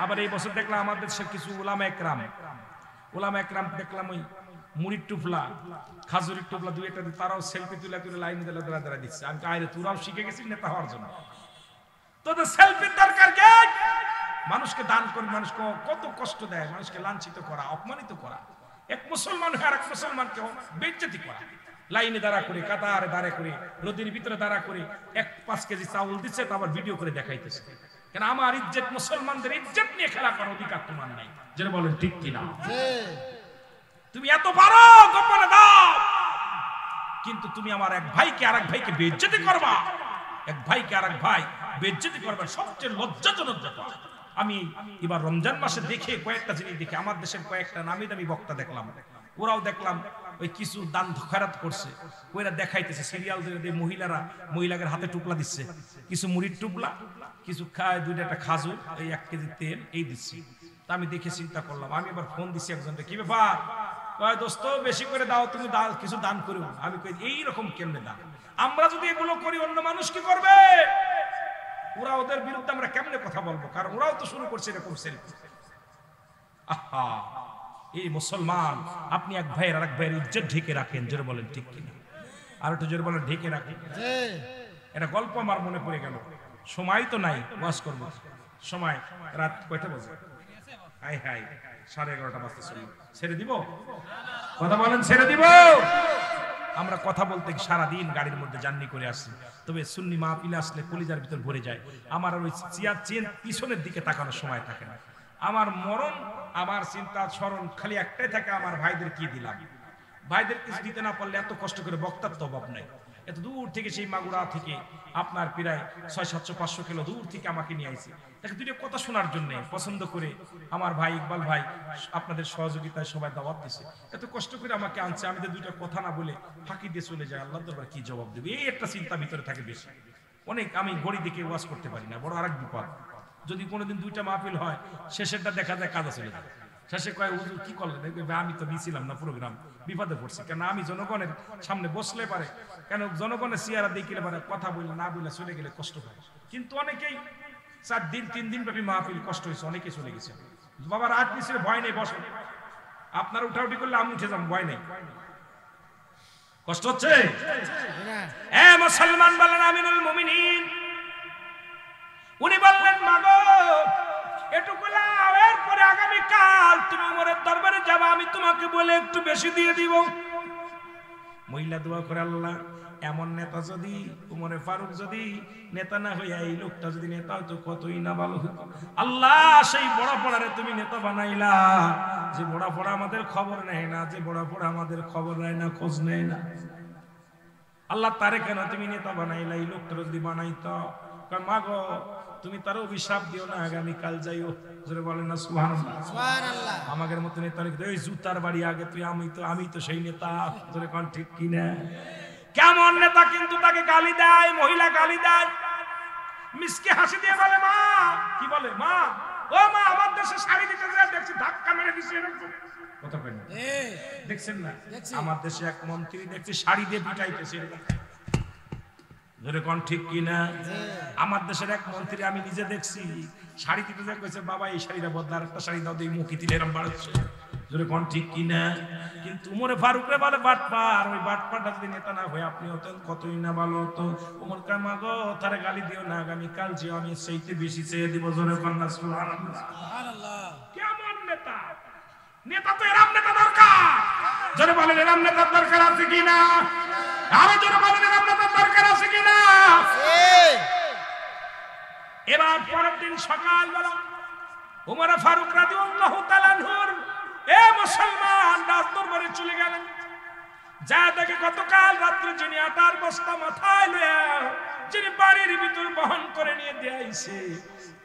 আবার এই বছর দেখলাম আমাদের দেশের কিছু উলামা একরাম দেখলাম ওই মুড়ির টুপলা, খাজুরির টুপলা 2-1টা, তারাও সেলফি তুলে তুলে লাইন দিলে দাঁড়া দিচ্ছে। আমি আরে তোরাও শিখে গেছিস নেতা হওয়ার জন্য, তোদের সেলফির দরকার কে? মানুষকে দান করে মানুষকে কত কষ্ট দেয়, মানুষকে লাঞ্ছিত করা, অপমানিত করা, এক মুসলমান আর এক মুসলমানকে বেইজ্জতি করা, লাইনে দাঁড়া করে, কাতারে দাঁড়া করে, রোদের ভিতরে দাঁড়া করে 1-5 কেজি চাউল দিচ্ছে, তারপর ভিডিও করে দেখাইতেছে। কেন? আমার ইজ্জত, মুসলমানদের ইজ্জত নিয়ে খেলা করার অধিকার তোমার নাই। যেটা বলেন ঠিক কিনা? তুমি এত পারো গোপনে দাও, কিন্তু তুমি আমার এক ভাইকে আরেক ভাইকে বেইজ্জতি করবা, এক ভাইকে আরেক ভাই বেইজ্জতি করবা, সবচেয়ে লজ্জাজনক ব্যাপার। আমি এবার রমজান মাসে দেখে কয়েকটা জিনিস দেখে, আমার দেশের কয়েকটা নামি দামি বক্তা দেখলাম, ওরাও দেখলাম ওই কিছু দান খয়রাত করছে, ওইরা দেখাইতেছে সিরিয়াল দিয়ে, মহিলাদের হাতে টুকলা দিচ্ছে, কিছু মুড়ির টুকলা, কিছু খায়, 2টা খাজুর, এই 1 কেজি তেল, এই দিচ্ছি। তা আমি দেখে চিন্তা করলাম, আমি এবার ফোন দিচ্ছি একজনকে, কি ব্যাপার? কয়, দোস্ত বেশি করে দাও, তুমি কিছু দান করো। আমি কই, এইরকম কেমনে দান? আমরা যদি এগুলো করি অন্য মানুষ কি করবে? ওরা, ওদের বিরুদ্ধে আমরা কেমনে কথা বলবো? কারণ ওরাও তো শুরু করছে এরকম সেলফি। আহা, এই মুসলমান, আপনি এক ভাইয়ের আরেক ভাইয়ের ইজ্জত ঢেকে রাখেন। জোরে বলেন ঠিক কিনা? আর একটু জোরে বলেন ঢেকে রাখেন। এটা গল্প আমার মনে পড়ে গেল, সময় তো নাই ওয়াজ করবো। সময় রাত কয়টা বাজে? হাই হাই 11:30 বাজতে চলল, ছেড়ে দিব? কথা বলেন, ছেড়ে দিব? আমরা কথা বলতে সারাদিন গাড়ির মধ্যে জার্নি করে আসছি, তবে সুন্নি মাহফিলে আসলে কলিজার ভিতর ভরে যায়। আমার আর ওই চেয়ার পিছনের দিকে তাকানোর সময় থাকে না। আমার মরণ, আমার চিন্তা স্মরণ খালি একটাই থাকে, আমার ভাইদের কি দিলাম। ভাইদের কিছু দিতে না পারলে এত কষ্ট করে বক্তার তো অভাব নাই। এত দূর থেকে সেই মাগুরা থেকে আপনার প্রায় 600-700-500 কিলো দূর থেকে আমাকে নিয়ে আইছে তাকে দুটো কথা শোনার জন্য। পছন্দ করে আমার ভাই ইকবাল ভাই আপনাদের সহযোগিতায় সবাই দাওয়াত দিছে, এত কষ্ট করে আমাকে আনছে, আমি তো দুটো কথা না বলে ফাঁকি দিয়ে চলে যাই, আল্লাহর দরবারে কি জবাব দেবে, এই একটা চিন্তা ভিতরে থাকে বেশি। অনেক আমি গড়ি দেখে ওয়াজ করতে পারি না, বড় আরেক বিপদ। যদি কোনোদিন 2টা মাহফিল হয়, শেষেরটা দেখা যায় কাজে চলে যায়। শেষে কয় হুজুর কি করলেন, দেখবে আমি তো নিছিলাম না প্রোগ্রাম, বিপদে পড়ছি। কেন আমি জনগণের সামনে বসলে পারে, কেন জনগণের চেহারা দেখিলে পারে, কথা বললে না বললে চলে গেলে কষ্ট হয়। কিন্তু অনেকেই 4 দিন 3 দিন ব্যাপী মাহফিল কষ্ট হয়েছে, অনেকে চলে গেছে। বাবা রাত নিচে ভয় নেই, বসো, আপনার উঠাউঠি করলে আমি উঠে যাবো, ভয় নেই। কষ্ট হচ্ছে? মুসলমান বলেন আমিনুল মুমিনিন, উনি বললেন মাগো এটুকু লাও, এরপরে আগামীকাল তুমি উমরের দরবারে যাবা, আমি তোমাকে বলে একটু বেশি দিয়ে দিব। মহিলা দোয়া করে, আল্লাহ এমন নেতা যদি, উমরে ফারুক যদি নেতা না হইয়া এই লোকটা যদি নেতা হতো কতই না ভালো হতো। আল্লাহ সেই বড় পড়ারে তুমি নেতা বানাইলা, যে বড় পড়া আমাদের খবর নেয় না, যে বড় পড়া আমাদের খবর নেয় না, খোঁজ নেয় না, আল্লাহ তারে কেন তুমি নেতা বানাইলা? এই লোকটা যদি বানাইতো, মা গো তুমি তার অভিশাপ দিও না, আগামীকাল যাইও। জোরে বলেন না সুবহানাল্লাহ। সুবহানাল্লাহ। আমাদের মত নেতা এই জুতার বাড়ি আগে তুই, আমি তো সেই নেতা। জোরে কোন ঠিক কি না? কেমন নেতা কিন্তু তাকে গালি দেয়, মহিলা গালি দেয়, মিসকে হাসি দিয়ে বলে মা, কি বলে মা, ও মা আমার দেশে শাড়ি দিতে যায় দেখছি ধাক্কা মেরে দিছে এরকম কথা কই না, দেখছেন না? আমার দেশে এক মন্ত্রী দেখছি শাড়ি দিয়ে পিটাইতেছে এরকম। জোরে কোন ঠিক কি না? আমার দেশের এক মন্ত্রী আমি নিজে দেখছি শাড়ি দিতে যায় কইছে বাবা এই শাড়িটা বদলা, আরেকটা শাড়ি দাও, দিয়ে মুখি দিলে এরকম বাড়ছে। জোরে কোন ঠিক কি না? কিন্তু উমরে ফারুকরে বলে বাটপার, ওই বাটপারটা যদি নেতা না হয়ে আপনি হতেন কতই না ভালো হতো। উমর কয় মা গো তারে গালি দিও না, আগামীকাল যে আমি সেইতে বেশি চেয়ে দিব। জোরে কোন না সুবহানাল্লাহ। সুবহানাল্লাহ। কেমন নেতা? নেতা তো এরকম নেতা দরকার। জোরে বলেন এরকম নেতা দরকার আছে কি না? আরো জোরে বলেন এরকম নেতা দরকার আছে কি না? এবার পরের দিন সকালবেলা উমর ফারুক রাদিয়াল্লাহু তাআলা আনহুর মুসলমান রাজদরবারে চলে গেলেন। যা দেখে গতকাল রাত্রে যিনি আটার বস্তা মাথায় লয়ে যিনি বাড়ির ভিতর বহন করে নিয়ে দিয়েছে,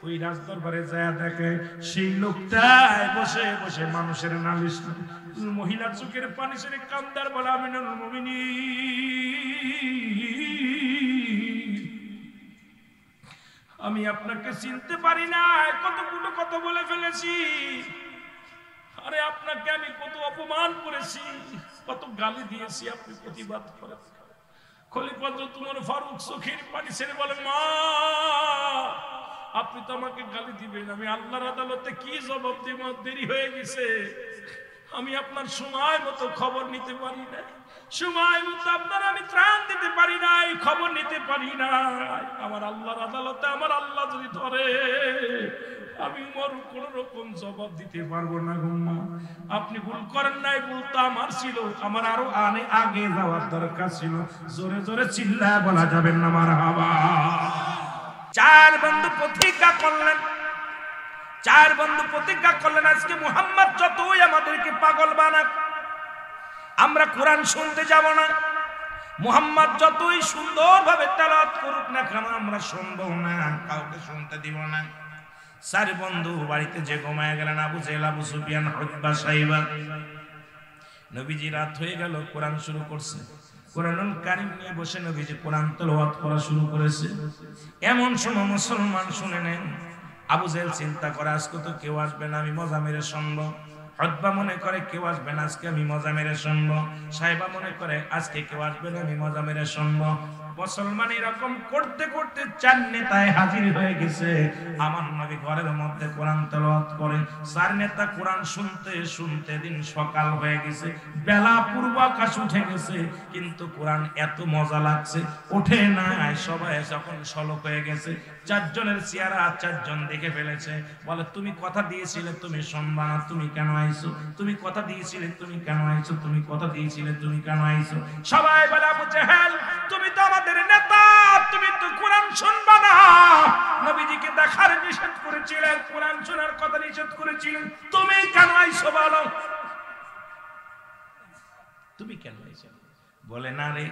ওই রাজদরবারে যা দেখে সেই লোকটাই বসে বসে মানুষের নালিশ, মহিলা চোখের পানি ছেড়ে কান্দার বলে আমিনুল মুমিনিন, আমি আপনাকে চিনতে পারি না, কতগুলো কথা বলে ফেলেছি, আরে আপনাকে আমি কত অপমান করেছি, কত গালি দিয়েছি, আপনি প্রতিবাদ করেন। খলিফা উমর ফারুক চোখের পানি ছেড়ে বলে মা আপনি তো আমাকে গালি দিবেন, আমি আল্লাহর আদালতে কি জবাব দেব? দেরি হয়ে গেছে, আমি আপনার সময় মতো খবর নিতে পারি না, সময় মতো আপনার আমি ত্রাণ দিতে পারি নাই, খবর নিতে পারি না। আমার আল্লাহর আদালতে আমার আল্লাহ যদি ধরে আমি উমর কোন রকম জবাব দিতে পারবো না। গুম্মা আপনি ভুল করেন নাই, ভুল তো আমার ছিল, আমার আরো আগে যাওয়ার দরকার ছিল। জোরে জোরে চিল্লায় বলা যাবে না মারহাবা। 4 বন্ধু প্রতিজ্ঞা করলেন, 4 বন্ধু প্রতিজ্ঞা করলেন আজকে মুহাম্মদ যতই আমাদেরকে পাগল বানাক আমরা কোরআন শুনতে যাব না, মুহাম্মদ যতই সুন্দরভাবে তেলাওয়াত করুক না কেন আমরা শুনবো না, কাউকে শুনতে দিব না। 4 বন্ধু বাড়িতে যে ঘুমায় গেলেন, আবু জেহেল, আবু সুফিয়ান, উতবা, সাইবা। নবীজি রাত হয়ে গেল, কোরআন শুরু করছে, কোরআনুল কারীম নিয়ে বসে নবীজি কোরআন তেলাওয়াত করা শুরু করেছে। এমন সময় মুসলমান শুনে নেন, আবু জেহেল চিন্তা করে আজকে তো কেউ আসবে না, আমি মজা মেরে শুনবো। উতবা মনে করে কেউ আসবে না, আজকে আমি মজা মেরে শুনবো। সাইবা মনে করে আজকে কেউ আসবে না, আমি মজা মেরে শুনবো। মুসলমান এরকম করতে করতে 4 নেতায় হাজির হয়ে গেছে। আমার নবী ঘরের মধ্যে কোরআন তেলাওয়াত করে, 4 নেতা কোরআন শুনতে শুনতে দিন সকাল হয়ে গেছে, বেলা পূর্ব আকাশ উঠে গেছে, কিন্তু কোরআন এত মজা লাগছে ওঠে না। সবাই যখন শলক হয়ে গেছে, চারজনের চেহারা চারজন দেখে ফেলেছে। বলে তুমি কথা দিয়েছিলে তুমি শুনবা না, তুমি কেন আইছো? তুমি কথা দিয়েছিলে তুমি কেন আইছো? তুমি কথা দিয়েছিলে তুমি কেন আইছো? সবাই বলে আবু জাহেল তুমি তো আমাদের নেতা, তুমি তো কোরআন শুনবা না। নবীজিকে দেখার নিষেধ করেছিলেন, কোরআন শোনার কথা নিষেধ করেছিলেন, তুমি কেন আইছো বলো? তুমি কেন আইছো? বলে না রে,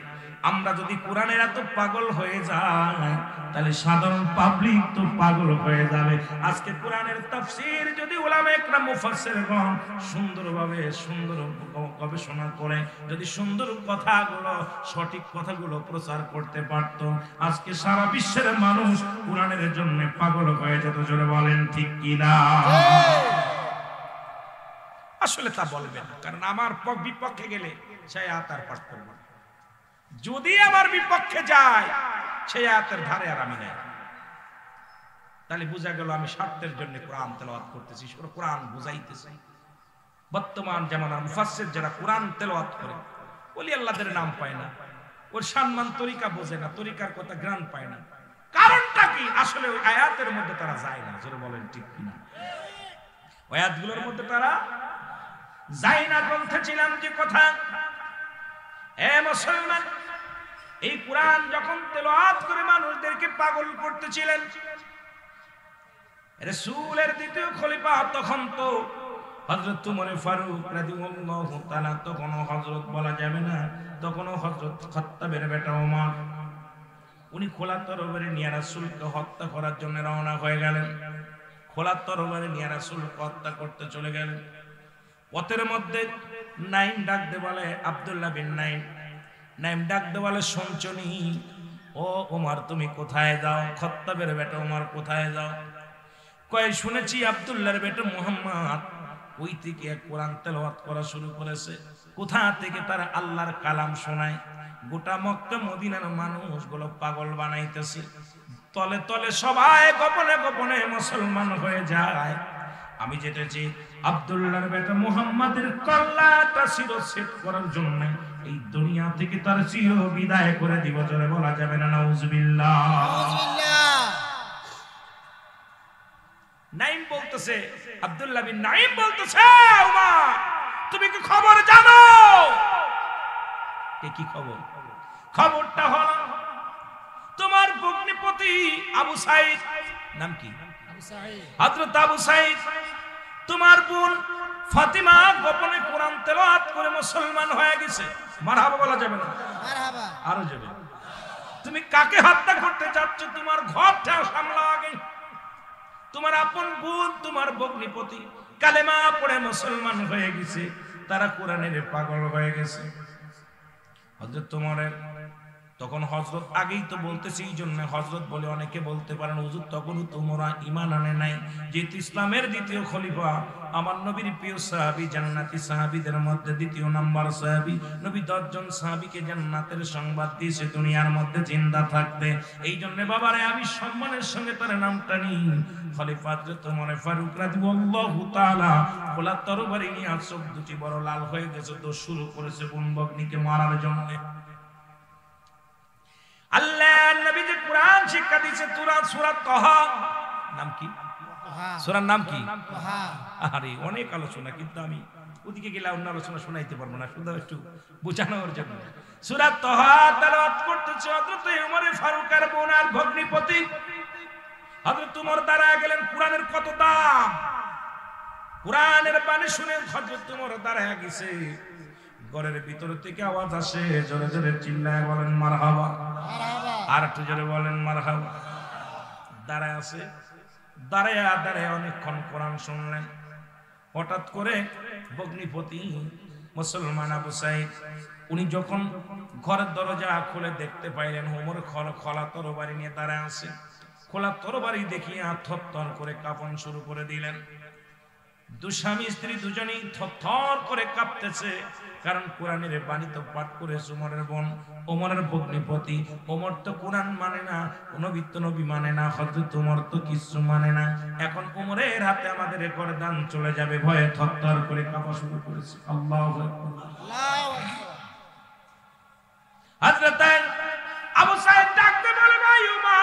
আমরা যদি কোরআনের এত পাগল হয়ে যাই তাহলে সাধারণ পাবলিক তো পাগল হয়ে যাবে। আজকে কোরআনের তাফসীর যদি উলামা একরাম মুফাসসিরগণ সুন্দরভাবে সুন্দর গবেষণা করে যদি সুন্দর কথাগুলো সঠিক কথাগুলো প্রচার করতে পারত, আজকে সারা বিশ্বের মানুষ কোরআনের জন্য পাগল হয়ে যেত। জোরে বলেন ঠিক কি না? আসলে তা বলবে না, কারণ আমার বিপক্ষে গেলে সেই আয়াত আর পাঠ করব না। যদি আমার বিপক্ষে যায় সেই আয়াতের ধারে আর আমি নাই। তাহলে বোঝা গেল আমি স্বার্থের জন্য কোরআন তেলাওয়াত করতেছি, কোরআন বুঝাইতেছি। বর্তমান জামানার মুফাসসির যারা কোরআন তেলাওয়াত করে ওলি আল্লাহদের নাম পায় না, ওর সম্মান তরিকা বোঝে না, তরিকার কথা জ্ঞান পায় না। কারণটা কি? আসলে ওই আয়াতের মধ্যে তারা যায় না। জোরে বলেন ঠিক কিনা? ওই আয়াতগুলোর মধ্যে তারা যায় না। বলতেছিলাম যে কথা, এ মুসলমান, এই কোরআন যখন তেলাওয়াত করে মানুষদেরকে পাগল করতেছিলেন, রাসূলের দ্বিতীয় খলিফা তখন তো হযরত ওমর ফারুক রাদিয়াল্লাহু তাআলা, তখনও হযরত বলা যাবে না, তখনও হযরত খাত্তাবের বেটা ওমর, উনি খোলা তরবারি নিয়ে রাসূলকে হত্যা করার জন্য রওনা হয়ে গেলেন। খোলা তরবারি নিয়ে রাসূলকে হত্যা করতে চলে গেলেন। পথের মধ্যে নাইম ডাক দে বলে, আব্দুল্লাহ বিন নাইম, নাইম ডাক দে বলে, শুনছনি ও ওমর তুমি কোথায় যাও? খাত্তাবের বেটা ওমর কোথায় যাও? কয় শুনেছি আব্দুল্লাহর বেটা মুহাম্মদ ওই থেকে কোরআন তেলাওয়াত করা শুরু করেছে। কোথা থেকে তারা আল্লাহর কালাম শোনায়, গোটা মক্কা মদিনার মানুষগুলো পাগল বানাইতেছে। তলে তলে সবাই গোপনে গোপনে মুসলমান হয়ে যায়। আমি যেতেছি আব্দুল্লাহর বেটা মুহাম্মাদের কল্লাটা শিরচ্ছেদ করার জন্য এই দুনিয়া থেকে তার চির বিদায় করে দিব। জোরে বলা যাবে না নাউজুবিল্লাহ? নাইম বলতেছে, আব্দুল্লাহ বিন নাইম বলতেছে, ওমর তুমি কি খবর জানো? কি খবর? খবরটা হলো তোমার ভগ্নিপতি আবু সাঈদ, নাম কি? আবু সাঈদ, হযরত আবু সাঈদ, তোমার বোন ফাতিমা গোপনে কোরআন তেলাওয়াত করে মুসলমান হয়ে গেছে। মারহাবা বলা যাবে না? মারহাবা আরো যাবে। তুমি কাকে হত্যা করতে যাচ্ছ? তোমার ঘরটা সামলাও আগে। তোমার আপন বোন, তোমার ভগ্নিপতি কালেমা পড়ে মুসলমান হয়ে গেছে, তারা কোরআনের পাগল হয়ে গেছে। হযরত ওমরের তখন হযরত আগেই তো বলতেছি, এই জন্য হযরত বলে অনেকে বলতে পারেন হুজুর তখনও তোমরা ঈমান আনে নাই, যেহেতু ইসলামের দ্বিতীয় খলিফা আমার নবীর প্রিয় সাহাবী, জান্নাতি সাহাবীদের মধ্যে দ্বিতীয় নাম্বার সাহাবী, নবী 10 জন সাহাবীকে জান্নাতের সংবাদ দিয়েছে দুনিয়ার মধ্যে জিন্দা থাকতে। এই জন্য বাবারে আমি সম্মানের সঙ্গে তার নামটা নিই। খলিফা হযরত ওমর ফারুক রাদিয়াল্লাহু তাআলা খোলা তরবারি নিয়ে চোখ দুটি বড় লাল হয়ে গেছে, তো শুরু করেছে বোন ভগ্নিকে মারার জন্য। আল্লাহ নবী যে কোরআন শিক্ষা দিয়েছে, সূরা তাহা, নাম কি? সূরার নাম কি? আরে অনেক আলোচনা, কিন্তু আমি ওদিকে গেলে অন্য আলোচনা শোনাইতে পারবো না, শুধু একটু বোঝানোর জন্য। সূরা তাহা তেলাওয়াত করতেছে হযরত ওমর ফারুকের বোন আর ভগ্নিপতি হযরত ওমর দাঁড়ায় গেলেন। কোরআনের কত দাম! কোরআনের বাণী শুনে হযরত ওমর দাঁড়ায় গেছে। ঘরের ভিতর থেকে আওয়াজ আসে, জোরে জোরে চিল্লায় বলেন মারহাবা, আর একটু জোরে বলেন মারহাবা। দাঁড়ায় আছে, দাঁড়ায় অনেকক্ষণ কোরআন শুনলেন। হঠাৎ করে ভগ্নিপতি মুসলমান আবু সাঈদ উনি যখন ঘরের দরজা খুলে দেখতে পাইলেন ওমর খোলা তরবারি নিয়ে দাঁড়ায় আছে। খোলা তরবারি দেখিয়ে থরথর করে কাঁপন শুরু করে দিলেন। স্বামী স্ত্রী দুজনেই থরথর করে কাঁপতেছে, কারণ কোরআনের বাণী তো পাঠ করেছে ওমরের বোন, ওমরের ভগ্নিপতি। ওমর তো কোরআন মানে না, নবী তো নবী মানে না, হযরত ওমর তো কিছু মানে না। এখন ওমরের হাতে আমাদের গর্দান চলে যাবে, ভয়ে থরথর করে কাঁপা শুরু করেছে। আল্লাহু আকবার, আল্লাহু আকবার। হযরত আবু সাঈদ ডাকতে বলে, ভাই ওমর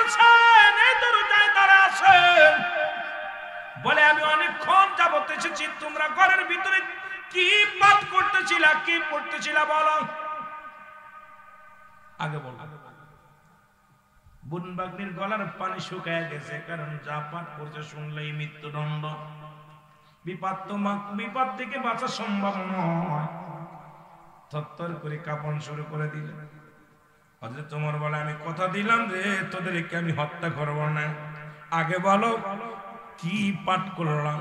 আছেন, এই দরজায় দাঁড়ায় আছেন। বলে আমি অনেকক্ষণ যাবত এসেছি, তোমরা ঘরের ভিতরে কি পাঠ করতেছিলা, কি পড়তেছিলা বলো আগে বলো। বোন বাগনির গলার পানি শুকায় গেছে, কারণ যা পাঠ করছে শুনলেই মৃত্যুদণ্ড। বিপদ থেকে বাঁচা সম্ভব নয়। থরথর করে কাঁপন শুরু করে দিলেন। হযরত ওমর বলে আমি কথা দিলাম রে, তোদেরকে আমি হত্যা করব না। আগে বলো কি পাঠ করলাম,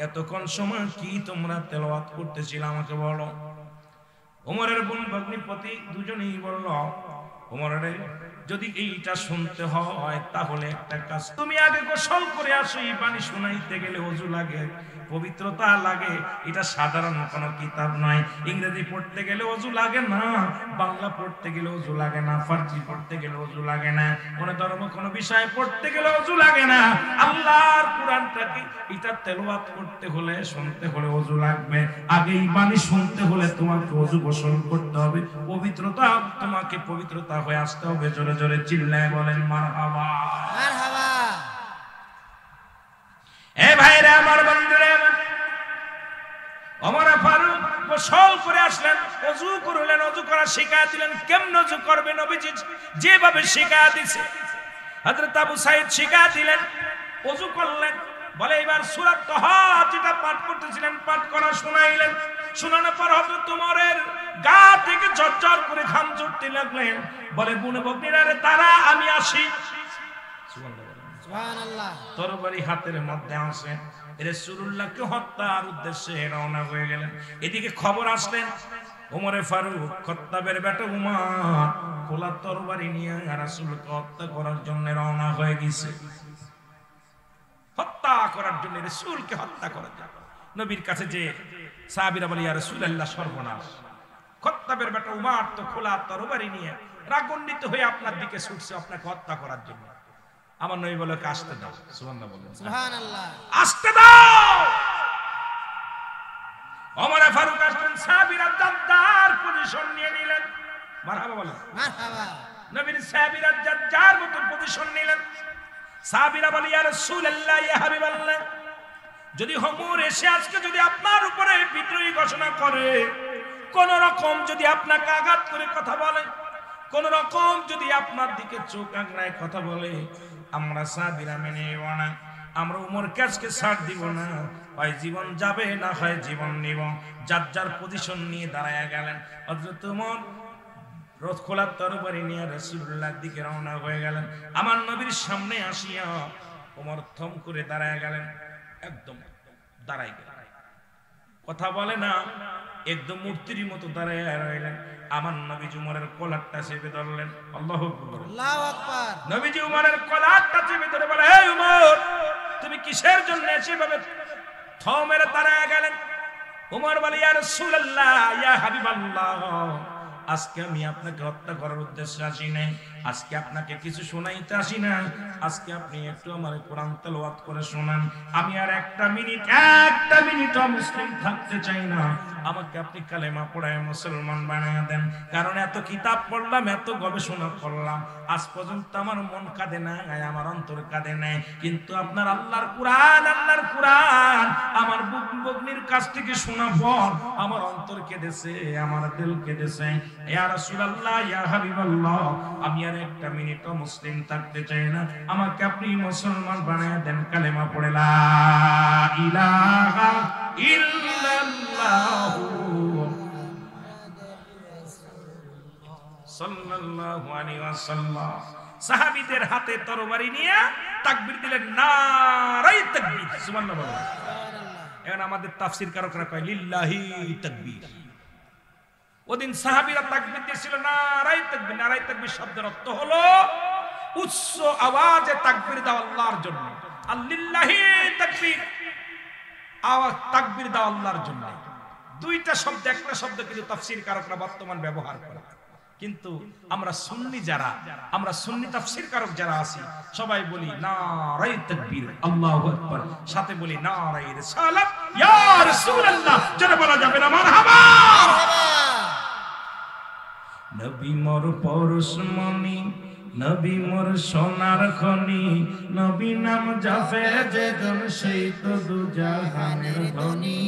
এতক্ষণ সময় কি তোমরা তেলাওয়াত করতেছিল আমাকে বলো। ওমরের বোন ভগ্নিপতি দুজনেই বলল, ওমরে যদি এইটা শুনতে হয় তাহলে একটা কাজ, তুমি আগে গোসল করে আসো। এই পানি শুনাইতে গেলে ওযু লাগে, পবিত্রতা লাগে। এটা সাধারণ কোনো কিতাব নয়। ইংরেজি পড়তে গেলে ওযু লাগে না, বাংলা পড়তে গেলে ওযু লাগে না, ফার্সি পড়তে গেলে ওযু লাগে না, কোন ধর্ম কোন বিষয় পড়তে গেলে ওযু লাগে না। আল্লাহর কোরআনটাকে এটা তেলাওয়াত করতে হলে, শুনতে হলে ওযু লাগবে। আগে এই পানি শুনতে হলে তোমাকে ওযু গোসল করতে হবে, পবিত্রতা, তোমাকে পবিত্রতা হয়ে আসতে হবে। জোরে জোরে চিল্লায় বলেন মারহাবা, মারহাবা। এ ভাইরা আমার, বন্ধুরা, ওমর ফারুক গোসল করে আসলেন, ওযু করলেন, ওযু করা শিখায়া দিলেন। কেমন ওযু করবে নবীজি যেভাবে শিখায়া দিয়েছে, হযরত আবু সাঈদ শিখায়া দিলেন। ওযু করলেন, বলে এবার সূরা তাহা যেটা পাঠ করতেছিলেন পাঠ করা শোনাইলেন। শোনানোর পর হযরত ওমরের গা থেকে ঝরঝর করে ঘাম ঝরতে লাগলেন। বলে বুনে বকনিরা রে তারা, আমি আসি। সুবহানাল্লাহ। তরবারি হাতের মধ্যে আছে, রাসূলুল্লাহকে হত্যার উদ্দেশ্যে রওনা হয়ে গেলেন। এদিকে খবর আসলেন ওমরে ফারুক খাত্তাবের বেটা উমর খোলা তরবারি নিয়ে রাসূলকে হত্যা করার জন্য রওনা হয়ে গেছে। হত্যা করার জন্য, রাসূলকে হত্যা করার জন্য। নবীর কাছে যে সাহাবীরা বলে, ইয়া রাসূলুল্লাহ সর্বনাশ, খাত্তাবের বেটা উমর তো খোলা তরবারি নিয়ে রাগান্বিত হয়ে আপনার দিকে ছুটছে আপনাকে হত্যা করার জন্য। আমার নবী বলে আসতে দাও। সুবহানাল্লাহ বলেন, সুবহানাল্লাহ, আসতে দাও। ওমর ফারুক আসলেন, সাহাবীরা জাদ্দার পজিশন নিয়ে নিলেন। মারহাবা বলেন, মারহাবা। নবীর সাহাবীরা জাদ্দার মতো পজিশন নিলেন। সাহাবীরা বলে, ইয়া রাসূলুল্লাহ, ইয়া হাবিবাল্লাহ, যদি ওমর এসে আজকে যদি আপনার উপরে বিদ্রোহী ঘোষণা করে, কোন রকম যদি আপনাকে আঘাত করে কথা বলে, কোন রকম যদি আপনার দিকে চোখ আঁকড়ায় কথা বলে, আমরা সাহাবীরা মেনে নেব না। আমরা ওমরকে আজকে ছাড় দিব না, হয় জীবন যাবে না হয় জীবন নিব। যার যার পজিশন নিয়ে দাঁড়ায় গেলেন। হযরত ওমর রথ খোলা তরবারি নিয়ে রাসূলুল্লাহর দিকে রওনা হয়ে গেলেন। আমার নবীর সামনে আসিয়া ওমর থম করে দাঁড়ায় গেলেন। একদম দাঁড়াই গেলেন, কথা বলে না, একদম মূর্তির মতো দাঁড়ায় রইলেন। আমার নবীজি উমরের কলারটা চেপে ধরলেন। আল্লাহু আকবার, আল্লাহু আকবার। নবীজি উমরের কলারটা চেপে ধরে বলে, হে উমর, তুমি কিসের জন্য এভাবে থম মেরে দাঁড়ায় গেলেন? উমর বলে, ইয়া রাসূলুল্লাহ, ইয়া হাবিবাল্লাহ, আজকে আমি আপনাকে হত্যা করার উদ্দেশ্যে আসি নাই, আজকে আপনাকে কিছু শোনাইতে আসি না। আজকে আপনি একটু আমার কোরআন তেলাওয়াত করে শোনান। আমি আর একটা মিনিট মুসলিম থাকতে চাই না। আমাকে আপনি কালেমা পড়ায় মুসলমান বানায় দেন। কারণ এত কিতাব পড়লাম, এত গবেষণা করলাম, আজ পর্যন্ত আমার মন কাঁদে না, আমার অন্তর কাঁদে নাই। কিন্তু আপনার আল্লাহর কোরআন আমার বগ্নির কাছ থেকে শোনা পর আমার অন্তর কেঁদেছে, আমার দিল কেঁদেছে। ইয়া রাসূলুল্লাহ, ইয়া হাবিবাল্লাহ, আমি আর একটা মিনিটও মুসলিম থাকতে চাই না। আমাকে আপনি মুসলমান বানায় দেন। কালেমা পড়ে লা ইলাহা ইল্লাল্লাহ সাল্লাল্লাহু আলাইহি ওয়াসাল্লাম। সাহাবীদের হাতে তরবারি নিয়ে তাকবীর দিলেন, নারায়ে তাকবীর। সুবহানাল্লাহ। এখন আমাদের তাফসীর কারকরা কয় লিল্লাহি তাকবীর। ওদিন সাহাবীরা তাকবীর দিয়েছিল নারায়ে তাকবীর। নারায়ে তাকবীর শব্দের অর্থ হলো উচ্চ আওয়াজে তাকবীর দাও আল্লাহর জন্য। আর লিল্লাহি তাকবীর, আওয়াজ তাকবীর দাও আল্লাহর জন্য। দুইটা শব্দ, একটা শব্দ কিন্তু তাফসীর কারকরা বর্তমান ব্যবহার করে। কিন্তু আমরা সুন্নি যারা, আমরা সুন্নি তাফসীর কারক যারা আছি, সবাই বলি নারায়ে তাকবীর, আল্লাহু আকবার, সাথে বলি নারায়ে রিসালাত, ইয়া রাসূলুল্লাহ। যারা বলা যাবে না মারহাবা। নবী মোর পরশমণি, নবী মোর সোনার খনি, নবী নাম জপে যেজন সেই তো দুজাহানের ধনী।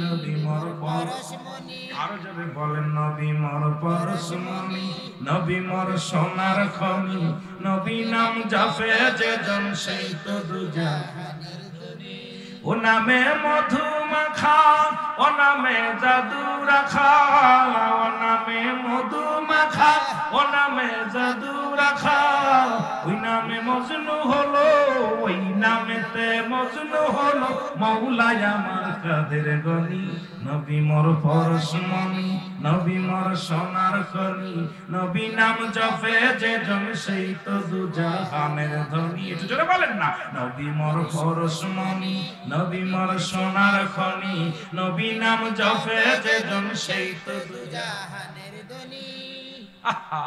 নবী মোর পরশমণি, আরো জোরে বলেন নবী মোর পরশমণি, নবী মোর সোনার খনি, নবী নাম জপে যেজন সেই তো দুজাহানের ধনী। ও নামে মধু মাখা, ও নামে জাদু রাখা, ও নামে মধু মাখা, ও নামে জাদু রাখা, ওই নামে মজনু হলো, ওই নামেতে মজনু হলো মৌলাই আমার কাদের গনি। নবী মোর পরশমণি, নবী মোর সোনার খনি, নবী নাম জপে যেজন সেই তো দুজাহানের ধনী। একটু জোরে বলেন না, নবী মোর পরশমণি, নবী মোর সোনার খনি, নবী নাম জপে যেজন সেই তো দুজাহানের ধনী। আহা,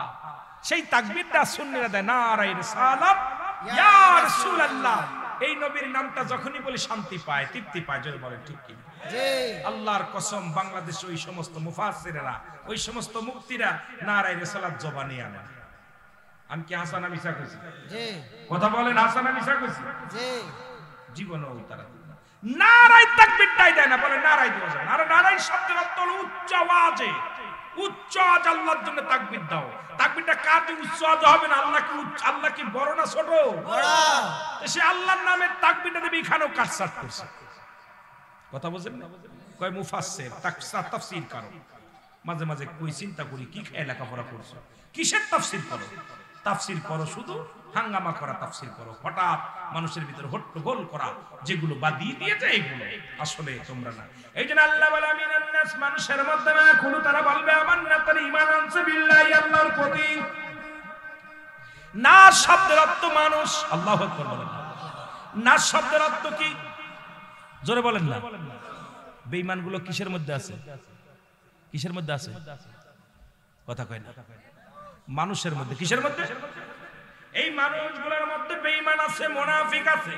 সেই তাকবীরটা সুন্নিরা দেয়, নারায়ে রিসালাত ইয়া রাসূলুল্লাহ। এই নবীর নামটা যখনই বলি শান্তি পায়, তৃপ্তি পায়। জোরে বলেন ঠিক কি? জি। আল্লাহর কসম, বাংলাদেশে ওই সমস্ত মুফাসসিররা, ওই সমস্ত মুফতিরা নারায়ে রিসালাত জবানি আনেন। আমি কি হাসান মিছা কইছি? জি। কথা বলেন, হাসান মিছা কইছি? জি। জীবনেও তারা নারায়ে তাকবীরটাই দেয় না, বলে নারায়ে দেওয়া যায়। আর নারায়ে শব্দের অর্থ হলো উচ্চ আওয়াজে, উচ্চ আওয়াজ আল্লাহর জন্য তাকবীর দাও। তাকবীরটা কার দিয়ে উচ্চ আওয়াজ হবে না? আল্লাহ কি আল্লাহ কি বড় না ছোট? বড়। সে আল্লাহর নামে তাকবীরটা দেবে, এখানেও কাটছাট করছে। কথা বুঝেন না? কয় মুফাসসির, তাফসীর কারো। মাঝে মাঝে কই চিন্তা করি, কি খেয়ে লেখাপড়া করছো? কিসের তাফসীর করো? তাফসীর করো শুধু হাঙ্গামা করা তাফসীর করো, হঠাৎ মানুষের ভিতরে হট্টগোল করা, যেগুলো বাদিয়ে দিয়েছে এগুলো আসলে তোমরা না। এই জন্য আল্লাহ বলে আমিনান নাস, মানুষের মধ্যে না কোন তারা বলবে আমান্না, তারা ঈমান আনছে বিল্লাহি, আল্লাহর প্রতি। নাস শব্দের অর্থ মানুষ। আল্লাহু আকবার বলেন। নাস শব্দের অর্থ কি? জোরে বলেন না। বেঈমানগুলো কিসের মধ্যে আছে? কিসের মধ্যে আছে? কথা কয় না। মানুষের মধ্যে। কিসের মধ্যে? এই মানুষগুলোর মধ্যে বেঈমান আছে, মুনাফিক আছে।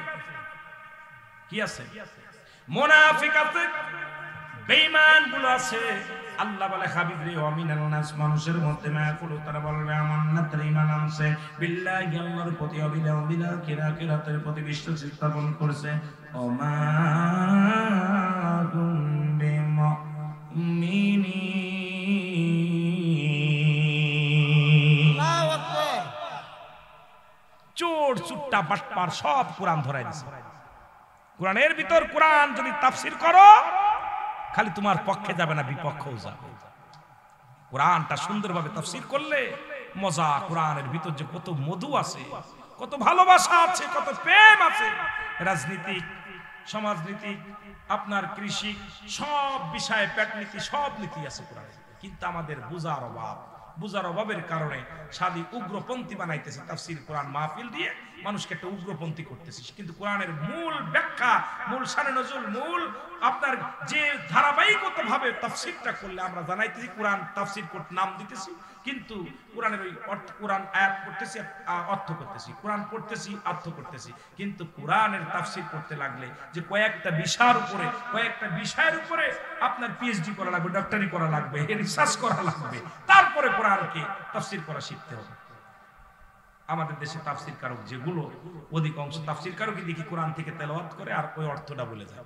কি আছে? মুনাফিক আছে, বেঈমান গুলো আছে। আল্লাহ বলে হাবিব রে, আমিনান নাস, মানুষের মধ্যে মায়াকুলু, তারা বলবে আমান্না, তারা ঈমান আনছে বিল্লাহি, আল্লাহর প্রতি, বিল আখিরাতের প্রতি বিশ্বাস স্থাপন করেছে। ওমা কুম বিমুমিনিন। চোর চুট্টা বাটপার সব কোরআন ধরাই দিছে। কোরআনের ভিতর কোরআন যদি তাফসীর করো, খালি তোমার পক্ষে যাবে না, বিপক্ষেও যাবে। কোরআনটা সুন্দরভাবে তাফসীর করলে মজা। কোরআনের ভিতর যে কত মধু আছে, কত ভালোবাসা আছে, কত প্রেম আছে। রাজনীতিক, সমাজনীতি, আপনার কৃষি, সব বিষয়ে পেটনীতি, সব নীতি আছে কোরআনে। কিন্তু আমাদের বুঝার অভাব, বুঝার অভাবের কারণে সাদি উগ্রপন্থী বানাইতেছে। তাফসীর কোরআন মাহফিল দিয়ে মানুষকে একটা উগ্রপন্থী করতেছে। কিন্তু কোরআনের মূল ব্যাখ্যা, মূল শানে নজুল, মূল আপনার যে ধারাবাহিকতা ভাবে তাফসীরটা করলে আমরা জানাইতেছি কোরআন তাফসীর করতে নাম দিতেছি, কিন্তু কোরআনের ওই কোরআন আয়াত পড়তেছি, অর্থ করতেছি, কোরআন পড়তেছি, অর্থ করতেছি। কিন্তু কোরআনের তাফসীর করতে লাগলে যে কয়েকটা বিষয়ের উপরে, কয়েকটা বিষয়ের উপরে আপনার পিএইচডি করা লাগবে, ডক্টরি করা লাগবে, রিসার্চ করা লাগবে, তারপরে কোরআনকে তাফসীর করা শিখতে হবে। আমাদের দেশে তাফসীর কারক যেগুলো, অধিকাংশ তাফসীর কারকই দেখি কোরআন থেকে তেলাওয়াত করে আর ওই অর্থটা বলে যায়।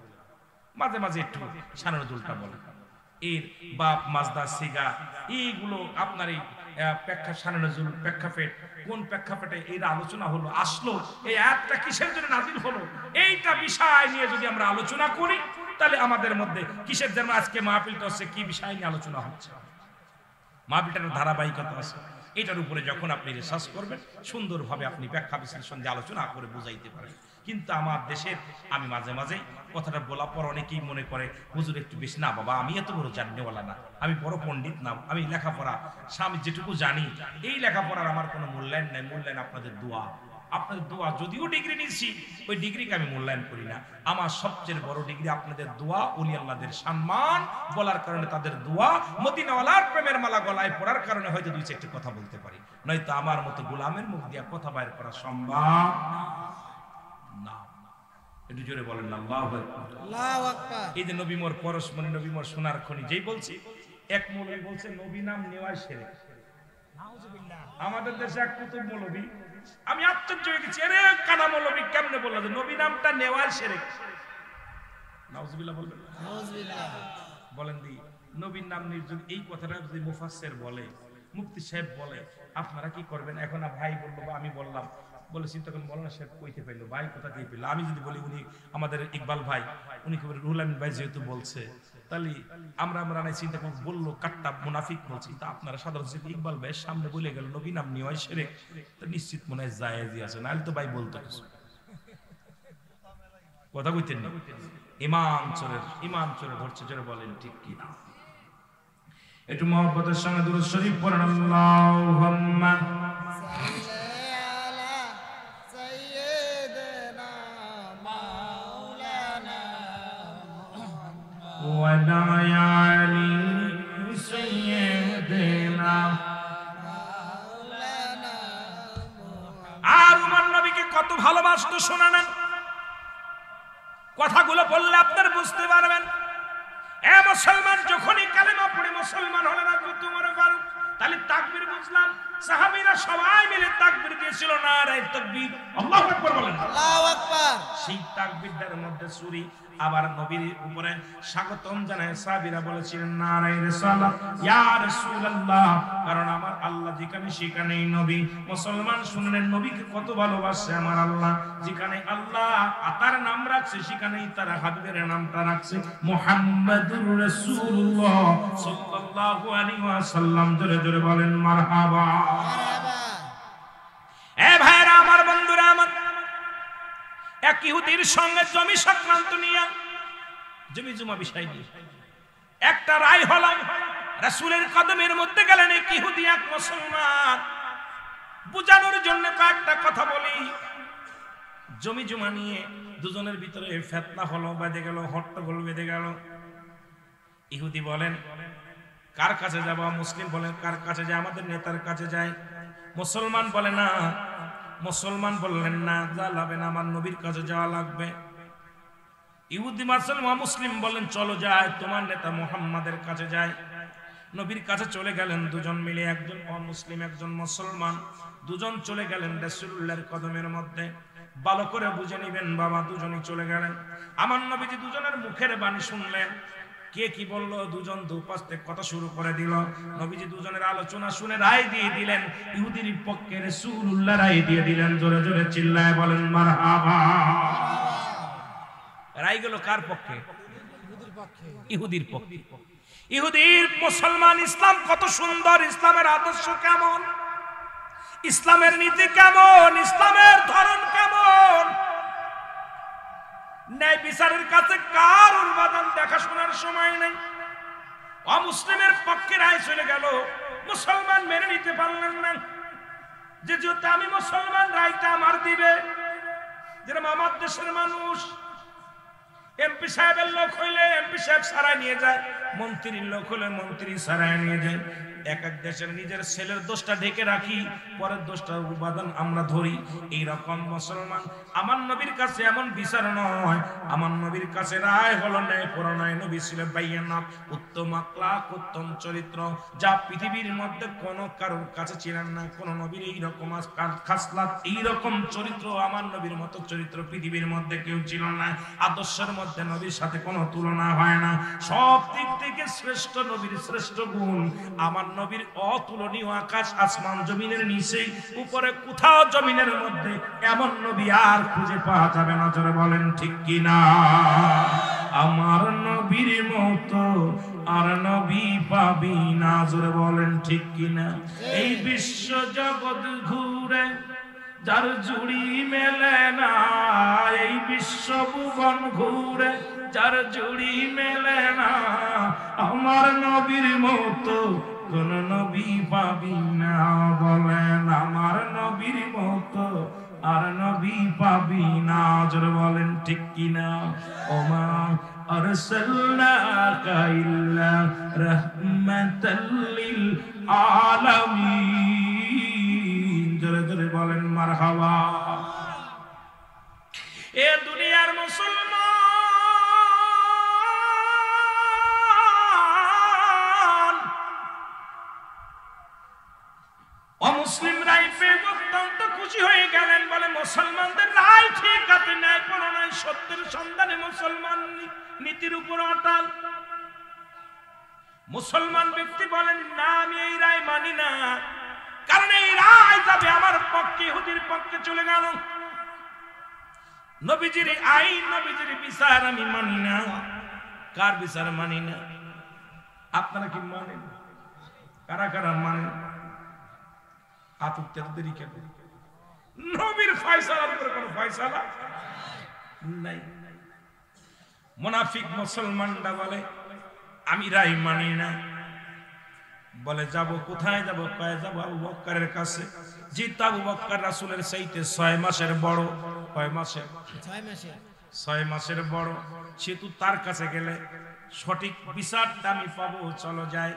মাঝে মাঝে একটু শানে নজুলটা বলে। এর বাপ, মাজদা, সিগা, এইগুলো আপনার এই ব্যাখ্যা, শানে নজুল, প্রেক্ষাপট, কোন প্রেক্ষাপটে এর আলোচনা হলো, আসলো, এই আয়াতটা কিসের জন্য নাযিল হলো, এইটা বিষয় নিয়ে যদি আমরা আলোচনা করি, তাহলে আমাদের মধ্যে কিসের জন্য আজকে মাহফিলটা হচ্ছে, কি বিষয় নিয়ে আলোচনা হচ্ছে, মাহফিলটার ধারাবাহিকতা আছে। এটার উপরে যখন আপনি রিসার্চ করবেন, সুন্দরভাবে আপনি ব্যাখ্যা বিশ্লেষণ দিয়ে আলোচনা করে বুঝাইতে পারেন। কিন্তু আমার দেশের, আমি মাঝে মাঝে কথাটা বলার পর অনেকেই মনে করে হুজুর একটু বেশি। না বাবা, আমি এত বড় জাননেওয়ালা না, আমি বড় পণ্ডিত না, আমি লেখাপড়া, আমি যেটুকু জানি এই লেখাপড়ার আমার কোনো মূল্যায়ন নাই। মূল্যায়ন আপনাদের দোয়া, আপনাদের দোয়া। যদিও ডিগ্রি নিচ্ছি, ওই ডিগ্রিকে আমি মূল্যায়ন করি না। আমার সবচেয়ে বড় ডিগ্রি আপনাদের দোয়া, ওলি আল্লাহদের সম্মান বলার কারণে, তাদের দোয়া, মদিনাওয়ালার প্রেমের মালা গলায় পড়ার কারণে হয়তো দুই চারটি কথা বলতে পারি, নয়তো আমার মতো গোলামের মুখ দিয়া কথা বাইর করা সম্ভব না। একটু জোরে বলেন না আল্লাহু আকবার। এই যে নবী মোর পরশমণি, নবী মোর সোনার খনি, যেই বলছি, এক মৌলবী বলছে নবী নাম নেওয়াই শিরক। আমাদের দেশে এক কুতুব মৌলবী, আমি আশ্চর্য হয়ে গেছি, আরে কানা মৌলবী কেমনে বললো যে নবী নামটা নেওয়ার শিরক? নাউজুবিল্লাহ বলবেন, বলেন দি নবীর নাম নির্জন এই কথাটা যদি মুফাসসির বলে, মুফতি সাহেব বলে, আপনারা কি করবেন? এখন ভাই বললো বা আমি বললাম, বলে চিন্তা করুন মৌলানা সাহেব কইতে পাইলো, ভাই কোথা দিয়ে পেলো? আমি যদি বলি উনি আমাদের ইকবাল ভাই, উনি কি রুহুল আমিন ভাই যেহেতু বলছে, তাহলে আমরা নাই চিন্তা করব, বললো কাট্টা মুনাফিক বলছি, তা আপনারা সাধারণ ইকবাল ভাইয়ের সামনে বলে গেল নবী নাম নিয়ে হয় শিরক, তো নিশ্চিত মনে হয় জায়েজই আছে, নাহলে তো ভাই বলতো কিছু কথা কইতেন না। ইমাম চোরে ধরছে, জোরে বলেন ঠিক কি না? একটু মহব্বতের সঙ্গে দুরূদ শরীফ পড়েন, আল্লাহুম্মা সাল্লি আলা সাইয়্যিদিনা মাওলানা মুহাম্মদ ওয়া আলি সাইয়্যিদিনা মাওলানা মুহাম্মদ। আর উমর নবীকে কত ভালোবাসতো শোনালেন, কথাগুলো বললে আপনারা বুঝতে পারবেন। এ মুসলমান, যখনই কালেমা পড়ে মুসলমান হলেন হযরত ওমর ফারুক, তাহলে তাকবীর বুঝলাম, সাহাবীরা সবাই মিলে তাকবীর দিয়েছিল, নারায়ে তাকবীর, আল্লাহু আকবার বলেন, আল্লাহু আকবার। সেই তাকবীরটার মধ্যে সূরি আবার নবীর উপরে স্বাগতম জানায় সাহাবীরা বলেছিলেন নারায়ে রিসালাত, ইয়া রাসূলুল্লাহ, কারণ আমার আল্লাহ যেখানে সেখানেই নবী। মুসলমান শুনলেন নবীকে কত ভালোবাসে আমার আল্লাহ, যেখানে আল্লাহ তার নাম রাখছে সেখানেই তার হাবিবের নামটা রাখছে মুহাম্মাদুর রাসূলুল্লাহ সাল্লাল্লাহু আলাইহি ওয়াসাল্লাম। জোরে জোরে বলেন মারহাবা, মারহাবা। এ ভাইরা আমার, বন্ধুরা আমার, এক ইহুদির সঙ্গে জমি সংক্রান্ত নিয়ে, জমি জমা বিষয় নিয়ে একটা রায় হলো। রাসূলের কদমের মধ্যে গেলেন এক ইহুদি এক মুসলমান, বুঝানোর জন্য কয়েকটা কথা বলি। জমি জমা নিয়ে দুজনের ভিতরে ফিতনা হলো, বেঁধে গেল, হট্টগোল বেঁধে গেল। ইহুদি বলেন কার কাছে যাব? মুসলিম বলেন কার কাছে যায়? আমাদের নেতার কাছে যাই। মুসলমান বলে না, মুসলমান বললেন না, যা লাগবে না, আমার নবীর কাছে যাওয়া লাগবে। ইহুদি মুসলিম বলেন চলো যাই, তোমার নেতা মুহাম্মাদের কাছে যাই। নবীর কাছে চলে গেলেন দুজন মিলে, একজন অমুসলিম একজন মুসলমান, দুজন চলে গেলেন রাসূলুল্লাহর কদমের মধ্যে। ভালো করে বুঝে নেবেন বাবা, দুজনই চলে গেলেন। আমার নবীজি দুজনের মুখের বাণী শুনলেন, কে কি বললো, দুজন দুপাশ থেকে কথা শুরু করে দিল। নবীজি দুজনের আলোচনা শুনে রায় দিয়ে দিলেন, ইহুদির পক্ষে রাসূলুল্লাহ রায় দিয়ে দিলেন। জোরে জোরে চিল্লায় বলেন মারহাবা। রায় গেল কার পক্ষে? ইহুদির পক্ষে। ইহুদির মুসলমান, ইসলাম কত সুন্দর, ইসলামের আদর্শ কেমন, ইসলামের নীতি কেমন, ইসলামের ধরন কেমন, ন্যায় বিচারের কাছে কার উন্মাদন দেখাশোনার সময় নেই। অমুসলিমের পক্ষে রায় চলে গেল, মুসলমান মেনে নিতে পারলেন না, যে যেহেতু আমি মুসলমান রায়টা আমার দিবে। যেরকম আমার দেশের মানুষ এমপি সাহেবের লোক হইলে এমপি সাহেব সারায় নিয়ে যায়, মন্ত্রীর লোক হলে মন্ত্রী সারায় নিয়ে যায়। এক এক দেশের নিজের ছেলের দোষটা ঢেকে রাখি, পরের দোষটার উপাদান আমরা ধরি। এইরকম মুসলমান, আমার নবীর কাছে এমন বিচার নয়, আমার নবীর কাছে রায় হলো ন্যায় পরনায়। নবী ছিলেন বাইয়ানা, উত্তম আখলাক, উত্তম চরিত্র, যা পৃথিবীর মধ্যে কোনো কারোর কাছে ছিলেন না। কোন নবীর এইরকম খাসলাত, এইরকম চরিত্র, আমার নবীর মতো চরিত্র পৃথিবীর মধ্যে কেউ ছিল না। আদর্শের মধ্যে নবীর সাথে কোনো তুলনা হয় না। সব দিক থেকে শ্রেষ্ঠ নবীর শ্রেষ্ঠ গুণ। আমার নবীর অতুলনীয়, আকাশ আসমান জমিনের নিচে উপরে কোথাও জমিনের মধ্যে এমন নবী আর খুঁজে পাওয়া যাবে না। জোরে বলেন ঠিক কি না? আমার নবীর মতো আর নবী পাবি না। জোরে বলেন ঠিক কি না? এই বিশ্ব জগৎ ঘুরে যার জুড়ি মেলে না, এই বিশ্ব ভুবন ঘুরে যার জুড়ি মেলে না, আমার নবীর মতো কোন নবী পাবি না। বলেন আমার নবীর মতো আর নবী পাবি না। জোরে বলেন ঠিক কিনা? ওমা আরসালনাকা ইল্লা রাহমাতাল লিল আলামিন। জোরে জোরে বলেন মারহাবা। এ দুনিয়ার মুসলমান, অমুসলিম রায় পেয়ে অত্যন্ত খুশি হয়ে গেলেন, বলে মুসলমানদের রায় ঠিক আছে, ন্যায় কোনো নয়, সত্যের সন্ধানে মুসলমান নীতির উপর অটল। মুসলমান ব্যক্তি বলেন না, আমি এই রায় মানি না, কারণ এই রায় যাবে আমার পক্ষে, ইহুদির পক্ষে চলে গেল। নবীজির আইন, নবীজির বিচার আমি মানি না। কার বিচার মানি না? আপনারা কি মানেন? কারা কারা মানেন? দেরি কেন? নবীর ফয়সালার উপর কোনো ফয়সালা নাই। মুনাফিক মুসলমানরা বলে আমি রায় মানি না। বলে যাব কোথায় যাব? কয়ে যাব আবু বকরের কাছে। যেহেতু আবু বকর রাসূলের চাইতে 6 মাসের বড়। কয় মাসের? 6 মাসের বড়। সেহেতু তার কাছে গেলে সঠিক বিচারটা আমি পাবো, চলো যাই।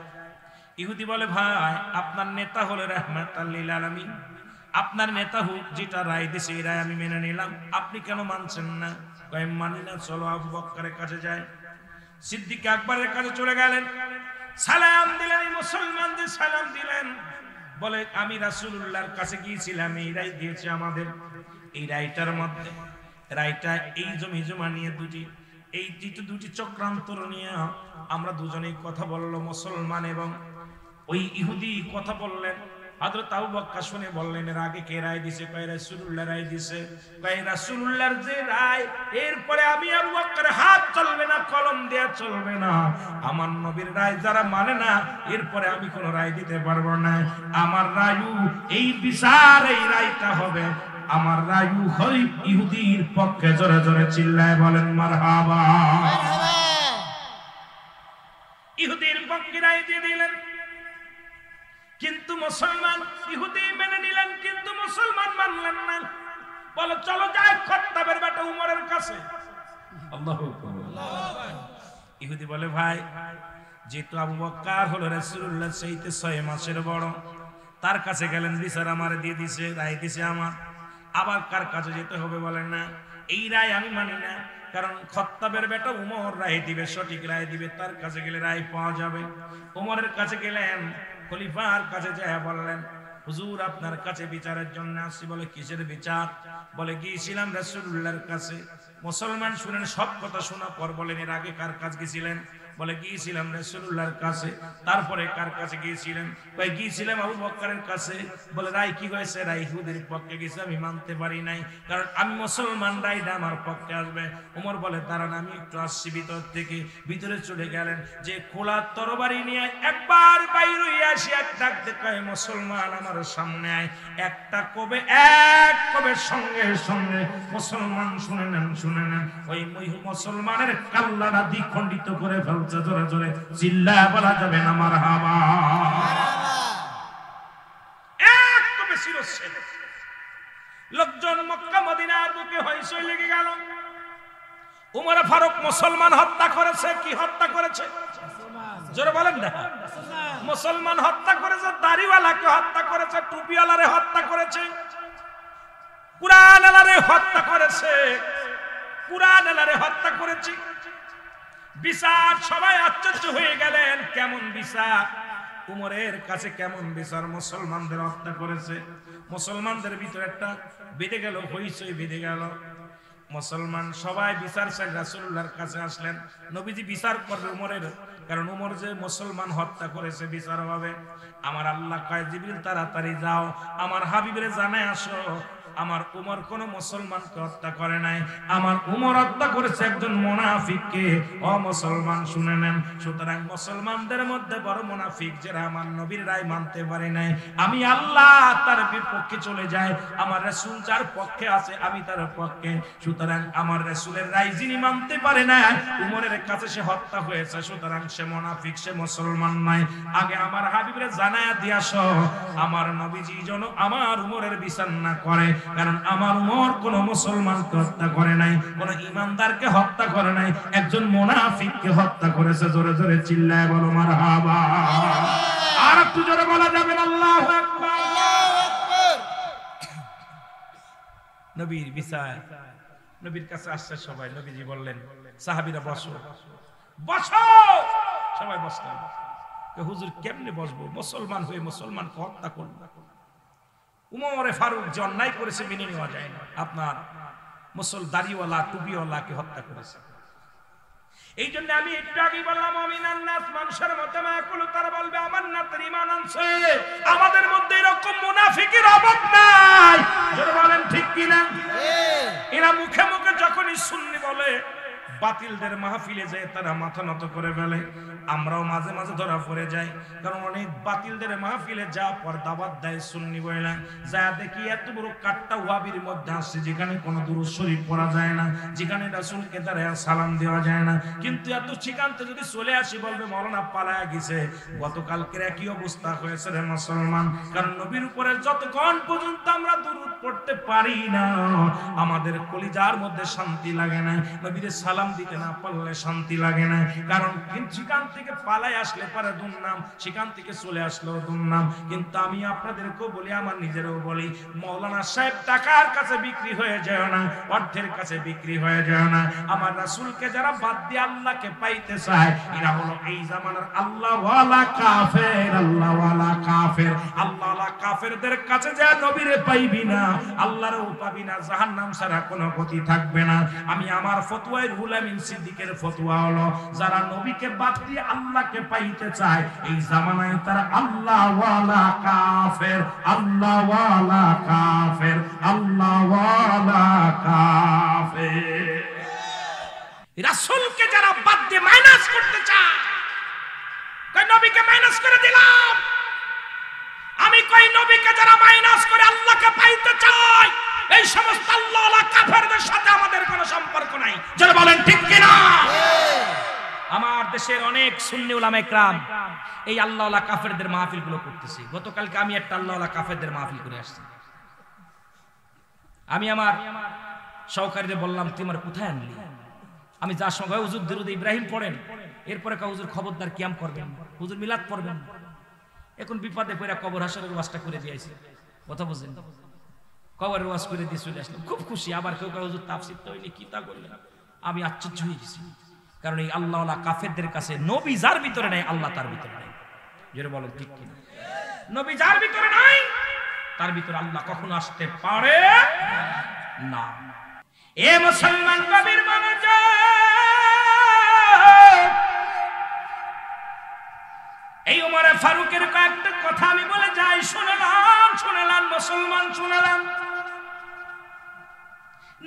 ইহুদি বলে ভাই আপনার নেতা হলো রাহমাতাল লিল আলামিন, আপনার নেতা হোক, যেটা রায় দিছে এই রায় আমি মেনে নিলাম, আপনি কেন মানছেন না? কয় মানি না, চলো আবু বকরের কাছে যাই। সিদ্দিক আকবরের কাছে চলে গেলেন, সালাম দিলেন, মুসলমানদের সালাম দিলেন। বলে আমি রাসূলুল্লাহর কাছে গিয়েছিলাম, এই রায় দিয়েছে আমাদের। এই রায়টার মধ্যে, রায়টা এই জমি জমা নিয়ে দুটি চক্রান্তর নিয়ে আমরা দুজনেই কথা বললো, মুসলমান এবং ওই ইহুদি কথা বললেন। হযরত আবু বকর শুনে বললেন এর আগে কে রায় দিছে? কয় রাসূলুল্লাহ রায় দিছে। কয় রাসূলুল্লাহর যে রায়, এরপরে আমি আবু বকর হাত চলবে না, কলম দেয়া চলবে না। আমার নবীর রায় যারা মানে না, এরপরে আমি কোন রায় দিতে পারবো না। আমার রায়ু এই বিচার, এই রায়টা হবে আমার রায়ু হয় ইহুদির পক্ষে। জোরে জোরে চিল্লায় বলেন মারহাবা। ইহুদির পক্ষে রায় দিয়ে দিলেন, কিন্তু মুসলমান ইহুদি মেনে নিলেন, কিন্তু মুসলমান মানলেন না। বলো চলো যাই খাত্তাবের বেটা উমরের কাছে। আল্লাহু আকবার। ইহুদি বলে ভাই যেহেতু আবু বকর হলো রাসূলুল্লাহ চাইতে 6 মাসের বড়, তার কাছে গেলেন, বিচার আমার দিয়ে দিছে, রায় দিছে আমার, আবার কার কাছে যেতে হবে? বলেন না এই রায় আমি মানি না, কারণ খাত্তাবের বেটা উমর রায় দিবে, সঠিক রায় দিবে, তার কাছে গেলে রায় পাওয়া যাবে। উমরের কাছে গেলেন, খলিফার কাছে যায় বললেন হুজুর আপনার কাছে বিচারের জন্য আসছি। বলে কিসের বিচার? বলে গিয়েছিলাম রাসূলুল্লাহর কাছে। মুসলমান শুনেন, সব কথা শোনা পর বলেন এর আগে কার কাছে গিয়েছিলেন? বলে গিয়েছিলাম রাসূলুল্লাহর কাছে। তারপরে কার কাছে গিয়েছিলেন? কই গিয়েছিলাম আবু বকরের কাছে। বলে রায় কি হয়েছে? রায় ইহুদির পক্ষে গেছে, আমি মানতে পারি নাই, কারণ আমি মুসলমান, রায়টা আমার পক্ষে আসবে। ওমর বলে দাঁড়ান আমি একটু আসছি ভিতর থেকে। ভিতরে চলে গেলেন, যে খোলা তরবারি নিয়ে একবার বাইরে হয়ে আসি, এক ডাক দেখায় মুসলমান আমার সামনে আয়। একটা কবে এক কবে সঙ্গে সঙ্গে মুসলমান শুনে নেন, শুনে নেন, ওই মুসলমানের কাল্লাটা দ্বিখণ্ডিত করে ফেলছে। জোরে জোরে চিল্লায়া বলা যাবে না মারহাবা। এক কবে শিরশ্ছেদ। লোকজন মক্কা মদিনার বুকে হইচই লেগে গেল। উমর ফারুক মুসলমান হত্যা করেছে। কি হত্যা করেছে? জোরে বলেন না। মুসলমান হত্যা করেছে, দাড়িওয়ালাকে হত্যা করেছে, টুপিওয়ালারে হত্যা করেছে, কুরআনওয়ালারে হত্যা করেছে, কুরআনওয়ালারে হত্যা করেছে। বিচার সবাই আশ্চর্য হয়ে গেলেন, কেমন বিচার? উমরের কাছে কেমন বিচার? মুসলমানদের হত্যা করেছে। মুসলমানদের ভিতরে একটা বেঁধে গেল, হইচই বেঁধে গেল। মুসলমান সবাই বিচার চাই রাসূলুল্লাহর কাছে আসলেন। নবীজি বিচার করবে উমরের, কারণ উমর যে মুসলমান হত্যা করেছে, বিচার হবে। আমার আল্লাহ কয় জিবরিল তাড়াতাড়ি যাও, আমার হাবিবের জানায় আসো আমার উমর কোন মুসলমানকে হত্যা করে নাই, আমার উমর হত্যা করেছে একজন মুনাফিককে। ও মুসলমান শুনে নেন। সুতরাং মুসলমানদের মধ্যে বড় মুনাফিক যারা আমার নবীর রায় মানতে পারে নাই, আমি আল্লাহ তার বিপক্ষে চলে যায়। আমার রাসূল যার পক্ষে আছে আমি তার পক্ষে। সুতরাং আমার রাসূলের রায় যিনি মানতে পারে না, উমরের কাছে সে হত্যা হয়েছে, সুতরাং সে মুনাফিক, সে মুসলমান নয়। আগে আমার হাবিবরে জানায়া দিয়াস আমার নবীজি যেন আমার উমরের বিচার না করে, কারণ আমার উমর কোন মুসলমানকে হত্যা করে নাই, কোন ইমানদারকে হত্যা করে নাই, একজন মুনাফিককে হত্যা করেছে। জোরে জোরে চিল্লায় বলো মারহাবা। আর একটু জোরে বলা যাবে না আল্লাহু আকবার। নবীর বিচার, নবীর কাছে আসছে সবাই। নবীজি বললেন সাহাবীরা বসো, বসো। সবাই বসলেন। হুজুর কেমনে বসবো? মুসলমান হয়ে মুসলমানকে হত্যা করব, উমরে ফারুক যে অন্যায় করেছে মেনে নেওয়া যায় না। আপনার মুসল দাড়িওয়ালা টুপিওয়ালাকে হত্যা করেছে। এই জন্য আমি একটু আগে বললাম আমিনান নাস, মানুষের মধ্যে মায়াকুল, তারা বলবে আমার নাতের ঈমান আনছে। আমাদের মধ্যে এরকম মুনাফিকের অভাব নাই, যারা বলেন ঠিক কিনা। এরা মুখে মুখে যখনই সুন্নি বলে, বাতিলদের মাহফিলে যায় তারা মাথা নত করে ফেলে। আমরাও মাঝে মাঝে ধরা পড়ে যাই, কারণ অনেক বাতিলদের মাহফিলে যা পর্দাবাদ দেয় সুন্নি বইলা, যা দেখি এত বড় কাট্টা ওয়াবির মধ্যে আসছে, যেখানে কোনো দুরূদ শরীফ পড়া যায় না, যেখানে রাসূলকে দাঁড়ায় সালাম দেওয়া যায় না, কিন্তু এত ঠিকানতে যদি চলে আসি বলবে মাওলানা পালায়া গেছে। গতকালকের একই অবস্থা হয়েছে রে মুসলমান, কারণ নবীর উপরে যতক্ষণ পর্যন্ত আমরা দুরূদ পড়তে পারি না, আমাদের কলিজার মধ্যে শান্তি লাগে না। নবীর সালাম দিতে না পারলে শান্তি লাগে না, কারণ সেখান থেকে পালাই আসলে পারে দুর্নাম, সেখান থেকে চলে আসলেও দুর্নাম। কিন্তু আমি আপনাদেরকেও বলি, আমার নিজেরও বলি, মাওলানা সাহেব টাকার কাছে বিক্রি হয়ে যায় না, অর্থের কাছে বিক্রি হয়ে যায় না। আমার রাসূলকে যারা বাদ দিয়ে আল্লাহকে পাইতে চায়, এরা হলো এই জামানার আল্লাহ ওয়ালা কাফের। আল্লাহ ওয়ালা কাফের, আল্লাহ ওয়ালা কাফেরদের কাছে যা নবীরে পাইবি না, আল্লাহরও পাবি না, জাহান্নাম ছাড়া কোনো গতি থাকবে না। আমি আমার ফতোয়ায় রুহুল আমিন সিদ্দিকের ফতোয়া হলো, যারা নবীকে বাদ দিয়ে আল্লাহকে পাইতে চায়, এই জামানায় তারা আল্লাহ ওয়ালা কাফের। আল্লাহ ওয়ালা কাফের, আল্লাহ ওয়ালা কাফের। রাসূলকে যারা বাদ দিয়ে মাইনাস করতে চায়, কই নবীকে মাইনাস করে দিলাম। আমি কই নবীকে যারা মাইনাস করে আল্লাহকে পাইতে চায়, এই সমস্ত আল্লাহ ওয়ালা কাফেরদের সাথে আমাদের কোনো সম্পর্ক নাই। যারা বলেন ঠিক কিনা। আমার দেশের অনেক সুন্নি উলামা ইকরাম এই আল্লাহ ওয়ালা কাফেরদের মাহফিল গুলো করতেছে। গতকালকে আমি একটা আল্লাহ ওয়ালা কাফেরদের মাহফিল করে আসছি। আমি আমার সহকারীদের বললাম, তুই আমার কোথায় আনলি? আমি যার সঙ্গে হুজুর দুরূদ ইব্রাহিম পড়েন, এরপরে কা হুজুর খবরদার কিয়াম করবেন, হুজুর মিলাদ পড়বেন। এখন বিপদে পড়ে কবর হাসরের ওয়াজটা করে দিয়েছে। কথা বুঝেন, কবরের ওয়াজ করে দিয়ে চলে আসলাম, খুব খুশি। আবার কেউ কেউ হুজুর তাফসীর তো হইনি, কি তা করলেন? আমি আশ্চর্য হয়ে গেছি, কারণ এই আল্লাহ ওয়ালা কাফেরদের কাছে নবী যার ভিতরে নাই, আল্লাহ তার ভিতরে নাই। যেটা বলো ঠিক কিনা। নবী যার ভিতরে নাই, তার ভিতরে আল্লাহ কখনো আসতে পারে না। এ মুসলমান কবির মানুষ, এই উমরে ফারুকের কয়েকটা কথা আমি বলে যাই, শুনলাম মুসলমান, শুনলাম।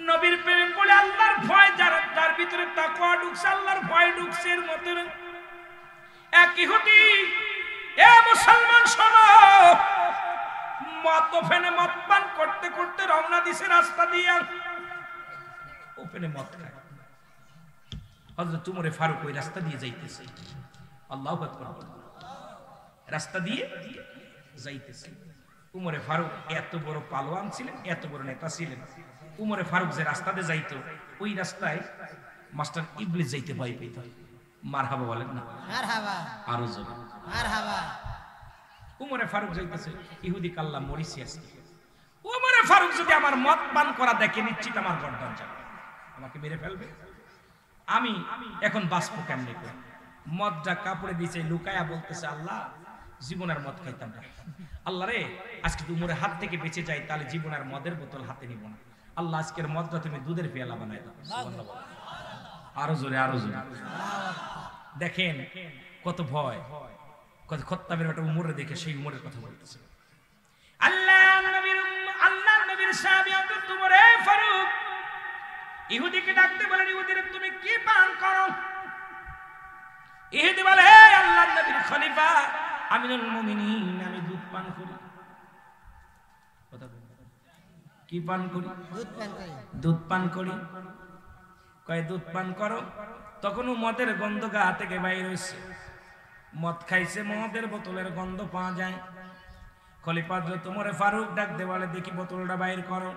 নবীর প্রেমে পড়ে আল্লাহর ভয় যার ভিতরে তাকওয়া ঢুকছে, আল্লাহর ভয় ঢুকছে, এর মতো এক ইহুদি, এ মুসলমান শোনো, মদ ফেনে মদ পান করতে করতে রওনা দিছে রাস্তা দিয়ে, ওপেনে মদ খায়। হযরত উমরে ফারুক ওই রাস্তা দিয়ে যাইতেছে, আল্লাহু আকবার, রাস্তা দিয়ে যাইতেছে। উমরে ফারুক এত বড় পালোয়ান ছিলেন, এত বড় নেতা ছিলেন। উমরে ফারুক যে রাস্তা দিয়ে যাইতো, ওই রাস্তায় মাস্টার ইবলিস যাইতে ভয় পেত। মারহাবা বলেন না, মারহাবা, আরো জোরে মারহাবা। উমরে ফারুক যাইতেছে, ইহুদি কাল্লা মরিসিয়াস। উমরে ফারুক যদি আমার মদ পান করা দেখে, নিশ্চিত আমার গর্দান যাবে, আমাকে মেরে ফেলবে। আমি এখন বাঁচবো কেমনে করে? মদটা কাপড়ে দিয়েছে, লুকায়া বলতেছে, আল্লাহ জীবন আর মদ খাইতাম না। আল্লাহ রে, আজকে উমরের হাত থেকে বেঁচে যাই, তাহলে জীবন আর মদের বোতল হাতে নিব না। আল্লাহ আজকের মদটা তুমি দুধের পেয়ালা বানাই দাও। আরো জোরে, আরো জোরে। দেখেন কত ভয়, কত খত্তাবের একটা উমরে দেখে সেই উমরের কথা বলতেছে। আল্লাহ নবীর সাহাবী হযরত উমরে ফারুক ইহুদিকে ডাকতে বলেন, ইহুদিরে তুমি কি পান করো? ইহুদি বলে, হে আল্লাহর নবীর খলিফা আমিনুল মুমিনিন, আমি দুধ পান করি। কি পান করি? দুধ পান করি। কয় দুধ পান করো। তখনও মদের গন্ধ গা থেকে বাইর হইছে। মদ খাইছে, মদের বোতলের গন্ধ পাওয়া যায়। খলিফা হযরত উমরে ফারুক ডাক দে বলে, দেখি বোতলটা বাইর করো।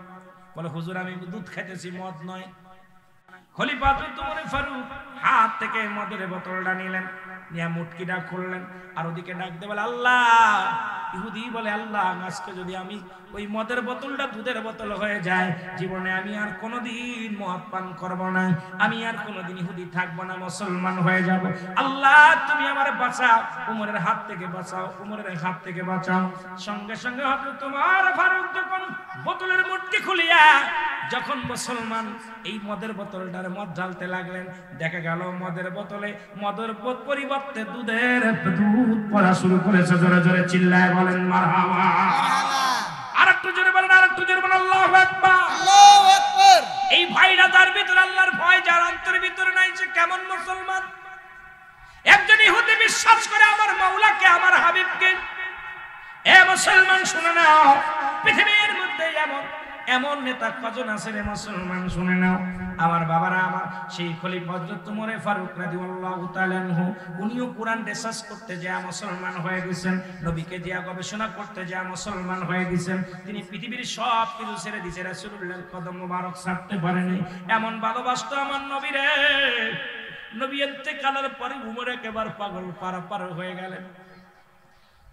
বলে, হুজুর আমি দুধ খাইতেছি, মদ নয়। খলিফা হযরত উমরে ফারুক হাত থেকে মদের বোতলটা নিলেন, নিয়ে মুটকিটা খুললেন, আর ওদিকে ডাক দে বলে, আল্লাহ ইহুদি বলে আল্লাহ আজকে যদি আমি ওই মদের বোতলটা দুধের বোতল হয়ে যায়, জীবনে আমি আর কোনোদিন মদ পান করব না, আমি আর কোনোদিন ইহুদি থাকবো না, মুসলমান হয়ে যাব। আল্লাহ তুমি আমার বাঁচাও, উমরের হাত থেকে বাঁচাও, উমরের হাত থেকে বাঁচাও। সঙ্গে সঙ্গে হযরত ওমর ফারুক যখন বোতলের মুটকি খুলিয়া যখন মুসলমান এই মদের বোতলটার মদ ঢালতে লাগলেন, দেখা গেল মদের বোতলে মদের পরিবর্তে দুধের দুধ পড়া শুরু করেছে। জোরে জোরে চিল্লায় বলেন মারহাবা। আরেকটু জোরে বলেন, আরেকটু জোরে বলেন আল্লাহু আকবার, আল্লাহু আকবার। এই ভাইরা যার ভিতরে আল্লাহর ভয় যার অন্তরের ভিতরে নাই, সে কেমন মুসলমান? একজন ইহুদি বিশ্বাস করে আমার মাওলাকে, আমার হাবিবকে। এ মুসলমান শুনে নাও, পৃথিবীর মধ্যে এমন নেতা কজন আছে রে মুসলমান, শুনে নাও আমার বাবারা, আমার সেই খলিফা হযরত ওমর ফারুক রাদিয়াল্লাহু তাআলা আনহু, উনিও কোরআন রিসার্চ করতে যায় মুসলমান হয়ে গেছেন, নবীকে দিয়া গবেষণা করতে যায় মুসলমান হয়ে গেছেন। তিনি পৃথিবীর সব কিছু ছেড়ে দিয়েছে, রাসূলুল্লাহর কদম মোবারক ছাড়তে পারেনি। এমন ভালোবাসতো আমার নবীরে, নবী ইন্তেকালের পরে উমর একেবারে পাগল পার হয়ে গেলেন।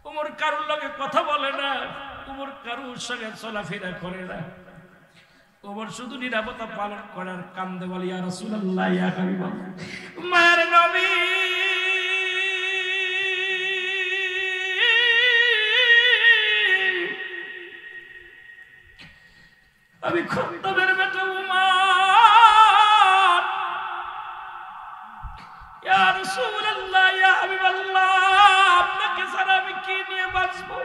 উমর কারুর লগে কথা বলে না, উমর কারুর সঙ্গে চলাফেরা করে না, উমর শুধু নিরাপত্তা পালন করার কান্দে বলি ইয়া রাসূলুল্লাহ, ইয়া হাবিবাল্লাহ, মায়ের নবী আমি খত্তাবের বেটা উমর, ইয়া রাসূলুল্লাহ, ইয়া হাবিবাল্লাহ, আপনাকে ছাড়া আমি কি নিয়ে বাঁচবো,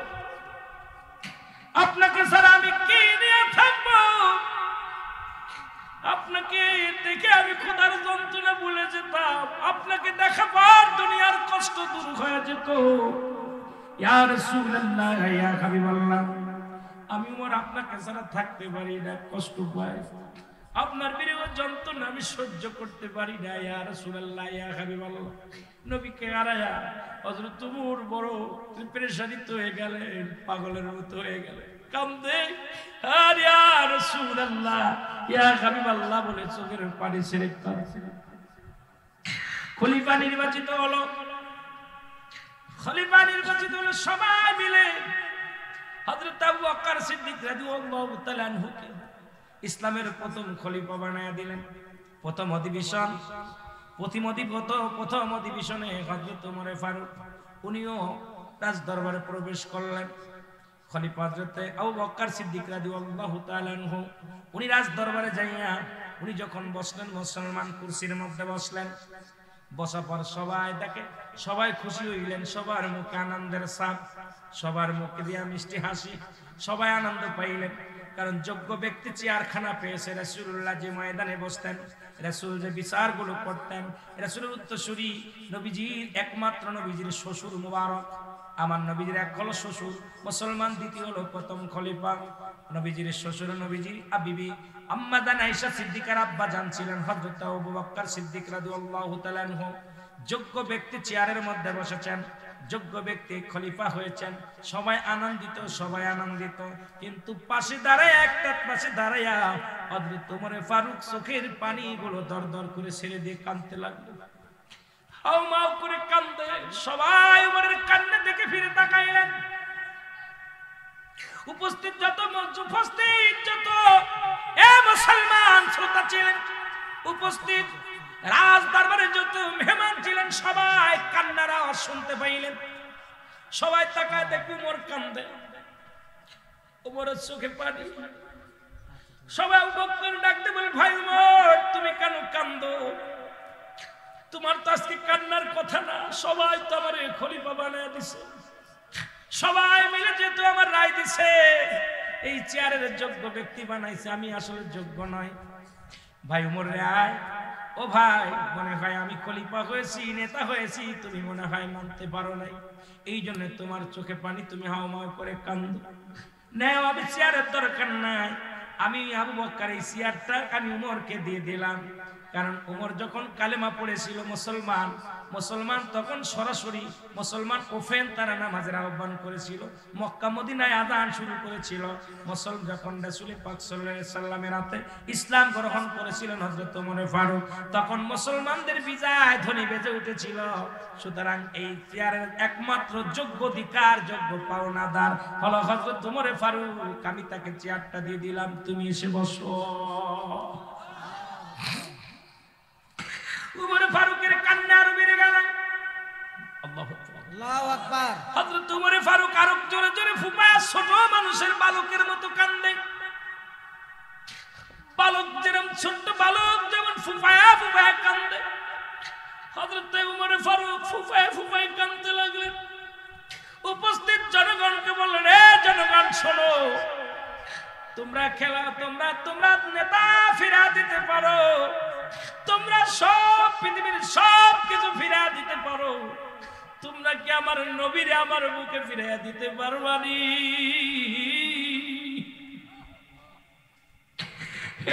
আপনাকে ছাড়া আমি কি নিয়ে থাকবো, আপনাকে দেখে আমি খোদার যন্ত্রণা ভুলে যেতাম, আপনাকে দেখা পর দুনিয়ার কষ্ট দূর হয়ে যেত। ইয়া রাসূলুল্লাহ, ইয়া হাবিবাল্লাহ, আমি ওমর আপনাকে ছাড়া থাকতে পারি না, কষ্ট পাই, আপনার বিরহ যন্ত্রণা আমি সহ্য করতে পারি না। ইয়া রাসূলুল্লাহ, ইয়া হাবিবাল্লাহ, নবীকে হারায়া হযরত ওমর বড় পেরেশানিত হয়ে গেলেন, পাগলের মতো হয়ে গেলেন, কান্দে আর ইয়া রাসূলুল্লাহ, ইয়া হাবিবাল্লাহ বলে চোখের পানি ছেড়ে কাঁদছে। খলিফা নির্বাচিত হলো, খলিফা নির্বাচিত হলো, সবাই মিলে হযরত আবু বকর সিদ্দিক রাদিয়াল্লাহু তাআলা আনহুকে ইসলামের প্রথম খলিফা বানায়া দিলেন। প্রথম অধিবেশনে হযরত ওমর ফারুক উনিও রাজ দরবারে প্রবেশ করলেন। খলিফা হযরত আবু বকর সিদ্দিক রাদিয়াল্লাহু তাআলা আনহু উনি রাজ দরবারে যাইয়া উনি যখন বসলেন, মুসলমান কুরসির মধ্যে বসলেন, বসার পর সবাই দেখে, সবাই খুশি হইলেন, সবার মুখে আনন্দের ছাপ, সবার মুখে দিয়া মিষ্টি হাসি, সবাই আনন্দ পাইলেন। কারণ যোগ্য ব্যক্তি চেয়ারখানা পেয়েছে। রাসূলুল্লাহ যে ময়দানে বসতেন, রাসূল যে বিচারগুলো করতেন, রাসূলের উত্তরসূরি নবীজির একমাত্র নবীজির শ্বশুর মুবারক, আমার নবীজির এক হলো শ্বশুর মুসলমান, দ্বিতীয় হলো প্রথম খলিফা নবীজির শ্বশুর, নবীজির বিবি আম্মা জান আয়েশা সিদ্দিকার আব্বা জান ছিলেন হযরত আবু বকর সিদ্দিক রাদিয়াল্লাহু তাআলা আনহু। যোগ্য ব্যক্তি চেয়ারের মধ্যে বসেছেন, যোগ্য ব্যক্তি খলিফা হয়েছেন, সবাই আনন্দিত, সবাই আনন্দিত। কিন্তু পাশে দাঁড়াইয়া হযরত ওমর ফারুক চোখের পানিগুলো দরদর করে ছেড়ে দিয়ে কাঁদতে লাগলো, হাউমাউ করে কান্দে। সবাই ওমরের কান্না দেখে ফিরে তাকাইলেন। উপস্থিত যত মুসলমান শ্রোতা ছিলেন, উপস্থিত রাজ দরবারে যত মেহমান ছিলেন, সবাই কান্নার আওয়াজ শুনতে পাইলেন। সবাই তাকায় দেখে ওমর কান্দে, ওমরের চোখে পানি। সবাই আবু বকর ডাকতে বলে, ভাই ওমর তুমি কেন কান্দো? তোমার তো আজকে কান্নার কথা না, সবাই তো আমার খলিফা বানায় দিছে, সবাই মিলে যেহেতু আমার রায় দিছে, এই চেয়ারের যোগ্য ব্যক্তি বানাইছে, আমি আসলে যোগ্য নয়। ভাই ওমর রে আয়, ও ভাই, মনে হয় আমি খলিফা হয়েছি, নেতা হয়েছি, তুমি মনে হয় মানতে পারো নাই, এই জন্য তোমার চোখে পানি, তুমি হাওমাও করে কান্দো। নেও, আমি চেয়ারের দরকার নাই, আমি আবু বকর এই চেয়ারটা আমি ওমরকে দিয়ে দিলাম। কারণ ওমর যখন কালেমা পড়েছিল মুসলমান, মুসলমান তখন সরাসরি মুসলমান ওপেন তারা নামাজের আহ্বান করেছিল। মক্কা মদিনায় আযান শুরু করেছিল। মুসলমান যখন রাসূল পাক সাল্লাল্লাহু আলাইহি সাল্লামের হাতে ইসলাম গ্রহণ করেছিলেন হযরত ওমর ফারুক, তখন মুসলমানদের বিজয় ধ্বনি বেজে উঠেছিল। সুতরাং এই চেয়ারের একমাত্র যোগ্য অধিকার, যোগ্য পাওনাদার হলো হযরত ওমর ফারুক। আমি তাকে চেয়ারটা দিয়ে দিলাম, তুমি এসে বসো। ওমর ফারুকের কান্না আরো বেড়ে গেল। আল্লাহু আকবার। হযরত ওমর ফারুক আরো জোরে জোরে ফুপায়, ছোট মানুষের বালকের মতো কান্দে। বালক যেরকম, ছোট বালক যেমন ফুপায় ফুপায় কান্দে, হযরত ওমর ফারুক ফুপায় ফুপায় কান্দতে লাগলেন। উপস্থিত জনগণকে বললেন, এ জনগণ শোনো, তোমরা খেলা, তোমরা নেতা ফিরা দিতে পারো, তোমরা সব পৃথিবীর সব কিছু ফিরা দিতে পারো, তোমরা কি আমার নবীরে আমার বুকে ফিরাইয়া দিতে পারবানি?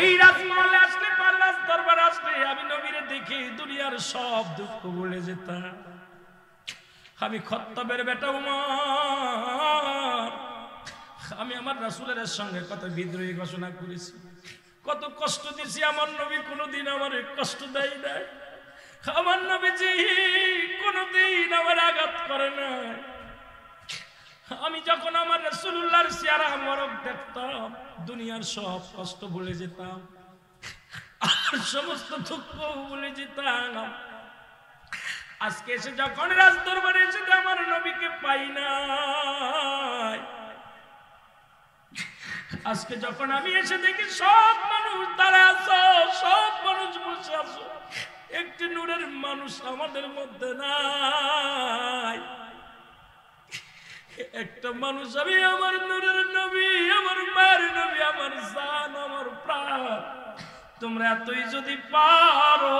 এই রাজমহলে আসলে, পাল্লাস দরবার আসলে আমি নবীরে দেখে দুনিয়ার সব দুঃখ ভুলে যেতাম। আমি খত্তাবের বেটা উমর, আমি আমার রাসূলের সঙ্গে কত বিদ্রোহী ঘোষণা করেছি, কত কষ্ট দিয়েছি। আমার নবী কোনোদিন আমার কষ্ট দেয় নাই। আমার নবীজি কোনোদিন আমার আঘাত করে না। আমি যখন আমার রাসূলুল্লাহর চেহারা মোবারক দেখতাম, দুনিয়ার সব কষ্ট ভুলে যেতাম, আর সমস্ত দুঃখ ভুলে যেতাম। আজকে এসে যখন রাজ দরবারে এসে আমার নবীকে পাই না, আজকে যখন আমি এসে দেখি সব মানুষ দাঁড়ায় আছো, সব মানুষ বসে আছো, একটি নূরের মানুষ আমাদের মধ্যে নাই। একটা মানুষ, আমি আমার নূরের নবী, আমার মায়ের নবী, আমার জান, আমার প্রাণ, তোমরা এতই যদি পারো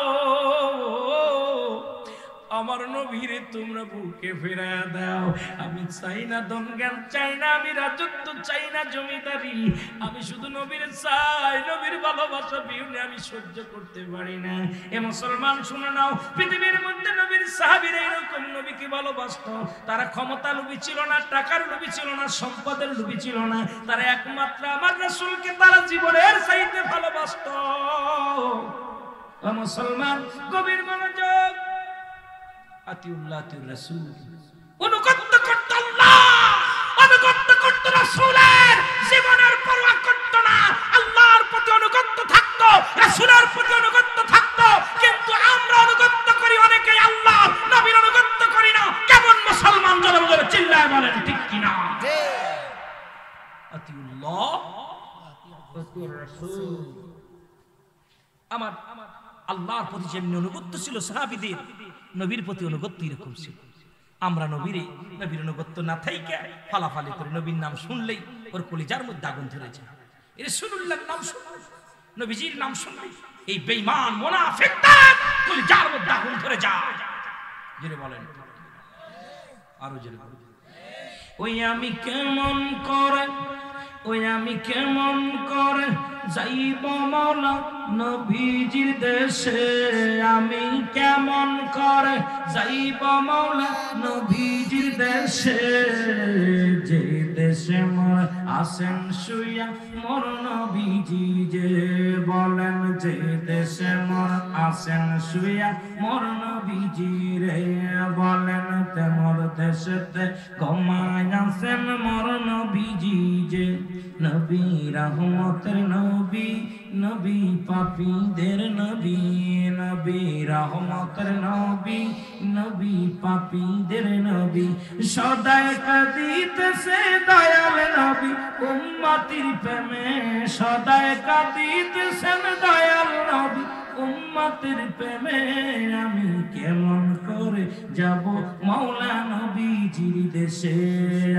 আমার নবীরে তোমরা বুকে ফিরায়া দাও। আমি চাই না ধন জ্ঞান, চাই না আমি রাজত্ব, চাই না জমিদারি, আমি শুধু নবীর চাই, নবীর ভালোবাসা বিহুনে আমি সহ্য করতে পারি না। এ মুসলমান শুনে নাও, পৃথিবীর মধ্যে নবীর সাহাবীরা এরকম নবীকে ভালোবাসত। তারা ক্ষমতা লোভী ছিল না, টাকার লোভী ছিল না, সম্পদের লোভী ছিল না, তারা একমাত্র আমার রাসূলকে তারা জীবনের চাইতে ভালোবাসত। ও মুসলমান, গভীর মনোযোগ, আতিউল্লাহ আতিউর রাসূল, অনুগত করত আল্লাহ, অনুগত করত রাসূলের, জীবনের পরোয়া করত না। আল্লাহর প্রতি অনুগত থাকতো, রাসূলের প্রতি অনুগত থাকতো। কিন্তু আমরা অনুগত করি অনেকেই আল্লাহ, নবীর অনুগত করি না। কেমন মুসলমান জনগণ চিল্লায় বলেন ঠিক কিনা? আতিউল্লাহ আতিউর রাসূল। আমার আল্লাহর প্রতি যেমনি অনুগত ছিল সাহাবীদের, নবীর প্রতি অনুগত এরকম ছিল। আমরা নবীর অনুগত না থাইকা ফালাফালি করে নবীর নাম শুনলেই ওর কলিজার মধ্যে আগুন ধরে যায়। রাসূলুল্লাহর নাম শুনলে, নবীজির নাম শুনলে এই বেঈমান মুনাফিকদের কলিজার মধ্যে আগুন ধরে যায়। জোরে বলেন, আরো জোরে বলেন। ওই আমি কেমন করে, ওই আমি কেমন করে যাইব মাওলা নবীজির দেশে, আমি কেমন করে যাইব মাওলা নবীজির দেশে, যে দেশে মোর আসেন শুইয়া মোর নবীজি, যে বলেন যে দেশে মোর আসেন শুইয়া মোর নবীজি রে, বলেন তে মোর দেশেতে ঘুমায় আসেন মোর নবীজি, যে নবী রহমতের নবী, নবী পাপীদের নবী, নবী রহমতের নবী, নবী পাপীদের নবী, সদাই কাঁদিতেছে দয়াল নবী উম্মতির প্রেমে, সদাই কাঁদিতেছেন দয়াল নবী উম্মতের প্রেমে, আমি কেমন করে যাব মাওলা নবীজির দেশে,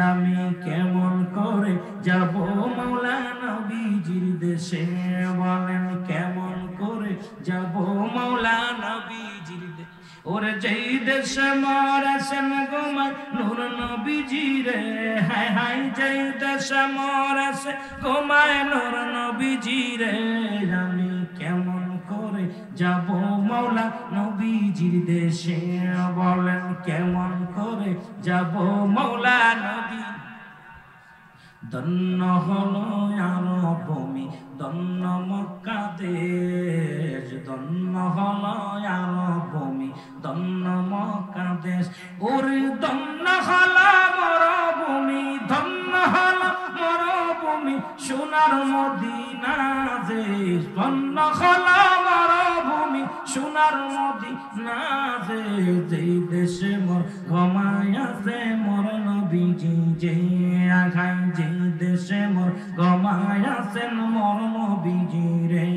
আমি কেমন করে যাব মাওলা নবীজির দেশে, বলেন কেমন করে যাব মাওলা নবীজির দেশে। ওরে যেই দেশে মরেছেন গোমায় নূর নবীজি রে, হায় হায় যেই দেশে মরেছে গোমায় নূর নবীজি রে, আমি কেমন করে যাব মৌলা নবীজির দেশে, বলেন কেমন করে যাব মৌলা নবী। ধন্য হলো আরব ভূমি, ধন্য মক্কা দেশ, ধন্য হলো আরব ভূমি, ধন্য মক্কা দেশ। ওরে ধন্য হলো মরভূমি, ধন্য হলো মরভূমি, সোনার মদিনা দেশ। ধন্য হলো মরভূমি, সোনার মদিনা দেশ। যেই দেশে মোর ঘুমায় আছে মোর নবীজি, যে আঘায় যে দেশে মোর ঘুমায় আছেন মোর নবীজি রে।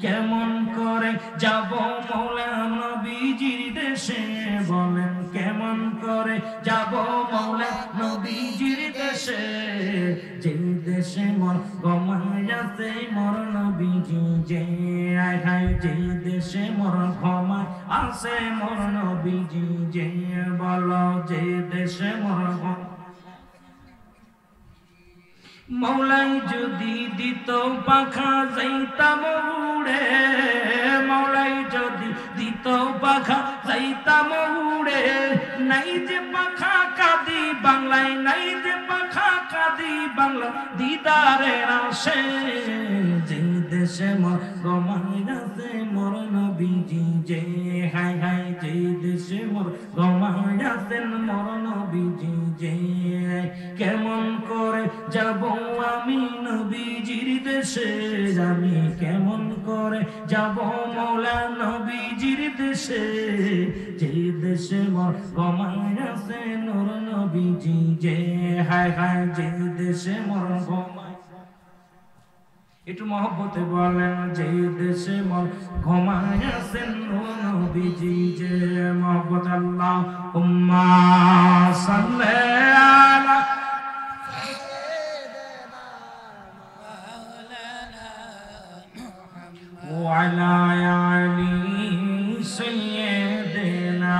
কেমন করে যাব মৌলা নবীজির দেশে, বলেন কেমন করে যাব মৌলা নবীজির দেশে। যে দেশে মোর ঘুমায় আছে মোর নবীজি, যে আঘায় যে দেশে মোর ঘুমায় আছে মোর নবীজি, যে বলো যে দেশে মোর মৌলাই যদি দিত পাখা যাইতাম উড়ে, মৌলাই যদি দিত পাখা যাইতাম উড়ে। নাই যে পাখা কাঁদি বাংলায়, নাই যে পাখা কাঁদি বাংলা দিদারের আসে। যে দেশে মোর ঘুমায় আছে মোর নবীজি, যে হায় হায় যে দেশে মোর ঘুমায় আছেন মোর নবীজি, যে কেমন করে যাব আমি নবীজির দেশে, আমি কেমন করে যাব মৌলা নবীজির দেশে। যে দেশে মোর ঘুমায় আছে নূর নবীজি, যে হায় হায় যে দেশে মোর ঘুমায়। একটু মহব্বতে বলেন যে দেশে মোর ঘুমায় আছেন নূর নবীজি, যে মহব্বত। আল্লাহুম্মা সাল্লি আলা وعلى آل سيدنا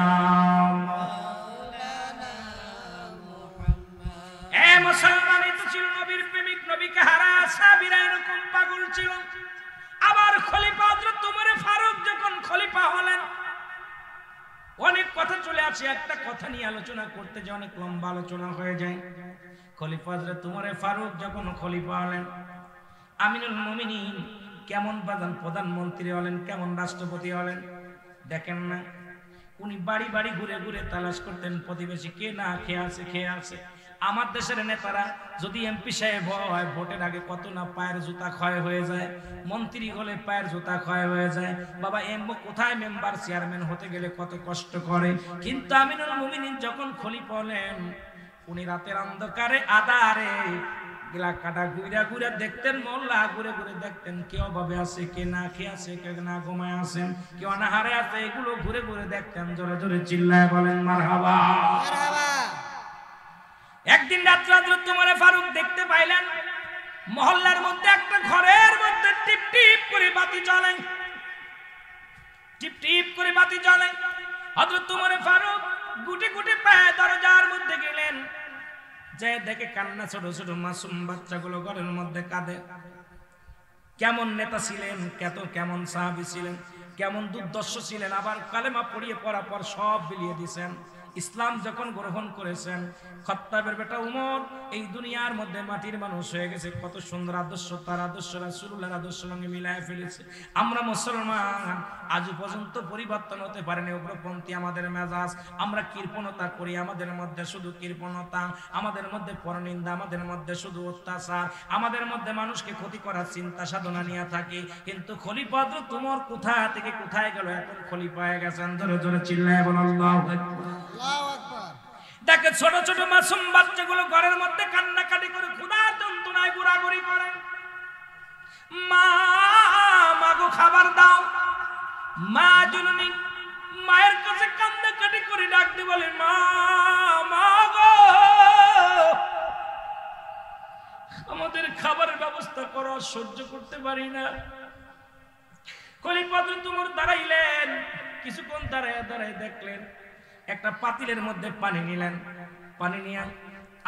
এ মুসলমানই তো ছিল নবীর প্রেমিক, নবীকে হারা সাহাবীরা এরকম পাগল ছিল। আবার খলিফা হযরত ওমর ফারুক যখন খলিফা হলেন, অনেক কথা চলে আসে, একটা কথা নিয়ে আলোচনা করতে যে অনেক লম্বা আলোচনা হয়ে যায়। খলিফা হযরত ওমর ফারুক যখন খলিফা হলেন, আমিনুল মুমিনিন কেমন প্রধানমন্ত্রী হলেন, কেমন রাষ্ট্রপতি হলেন দেখেন না। উনি বাড়ি বাড়ি ঘুরে ঘুরে তালাশ করতেন প্রতিবেশী কে না খেয়ে আছে। আমার দেশের নেতারা যদি এমপি সাহেব হয়, ভোটের আগে কত না পায়ের জুতা ক্ষয় হয়ে যায়, মন্ত্রী হলে পায়ের জুতা ক্ষয় হয়ে যায়। বাবা কোথায় মেম্বার চেয়ারম্যান হতে গেলে কত কষ্ট করে। কিন্তু আমিনুল মুমিনিন যখন খলিফা হলেন, উনি রাতের অন্ধকারে আধারে এলাকাটা ঘুরে ঘুরে দেখতেন, মোল্লা ঘুরে ঘুরে দেখতেন কে অভাবে আছে, কে না খেয়ে আছে, কে না ঘুমায় আছেন, কে অনাহারে আছে, এগুলো ঘুরে ঘুরে দেখতেন। জোরে জোরে চিল্লায় বলেন মারহাবা। একদিন রাত্রে হযরত ওমর ফারুক দেখতে পাইলেন মহল্লার মধ্যে একটা ঘরের মধ্যে টিপ টিপ করে বাতি জ্বলে, টিপ টিপ করে বাতি জ্বলে। হযরত ওমর ফারুক গুটি গুটি পায়ে দরজার মধ্যে গেলেন, যে দেখে কান্না, ছোট ছোট মাসুম বাচ্চাগুলো ঘরের মধ্যে কাঁদে। কেমন নেতা ছিলেন, কেমন সাহাবী ছিলেন, কেমন দুর্দর্শ ছিলেন। আবার কালেমা পড়িয়ে পড়ার পর সব বিলিয়ে দিয়েছেন। ইসলাম যখন গ্রহণ করেছেন, খাত্তাবের বেটা উমর এই দুনিয়ার মধ্যে মাটির মানুষ হয়ে গেছে। কত সুন্দর আদর্শ, তার আদর্শ রাসূলুল্লাহর আদর্শের সঙ্গে মিলায় ফেলেছে। আমরা মুসলমান আজ পর্যন্ত পরিবর্তন হতে পারেনি। উগ্রপন্থী আমাদের মেজাজ, আমরা কৃপণতা করি, আমাদের মধ্যে শুধু কৃপণতা, আমাদের মধ্যে পরনিন্দা, আমাদের মধ্যে শুধু অত্যাচার, আমাদের মধ্যে মানুষকে ক্ষতি করার চিন্তা সাধনা নিয়ে থাকি। কিন্তু খলিফা হযরত ওমর কোথা থেকে কোথায় গেল, এখন খলিফা হয়ে গেছেন। জোরে জোরে চিল্লায় বলেন আল্লাহু আকবার। দেখে ছোট ছোট মাসুম বাচ্চাগুলো ঘরের মধ্যে কান্নাকাটি করে ক্ষুধার যন্ত্রণায় ঘোরাঘুরি করে। মা মাগো খাবার দাও। মা জননী মায়ের কাছে কান্নাকাটি করে ডাকতে বলে, মা মাগো আমাদের খাবারের ব্যবস্থা করো, সহ্য করতে পারি না। খলিফা হযরত ওমর দাঁড়াইলেন, কিছুক্ষণ দাঁড়ায় দেখলেন একটা পাতিলের মধ্যে পানি নিলেন, পানি নিয়ে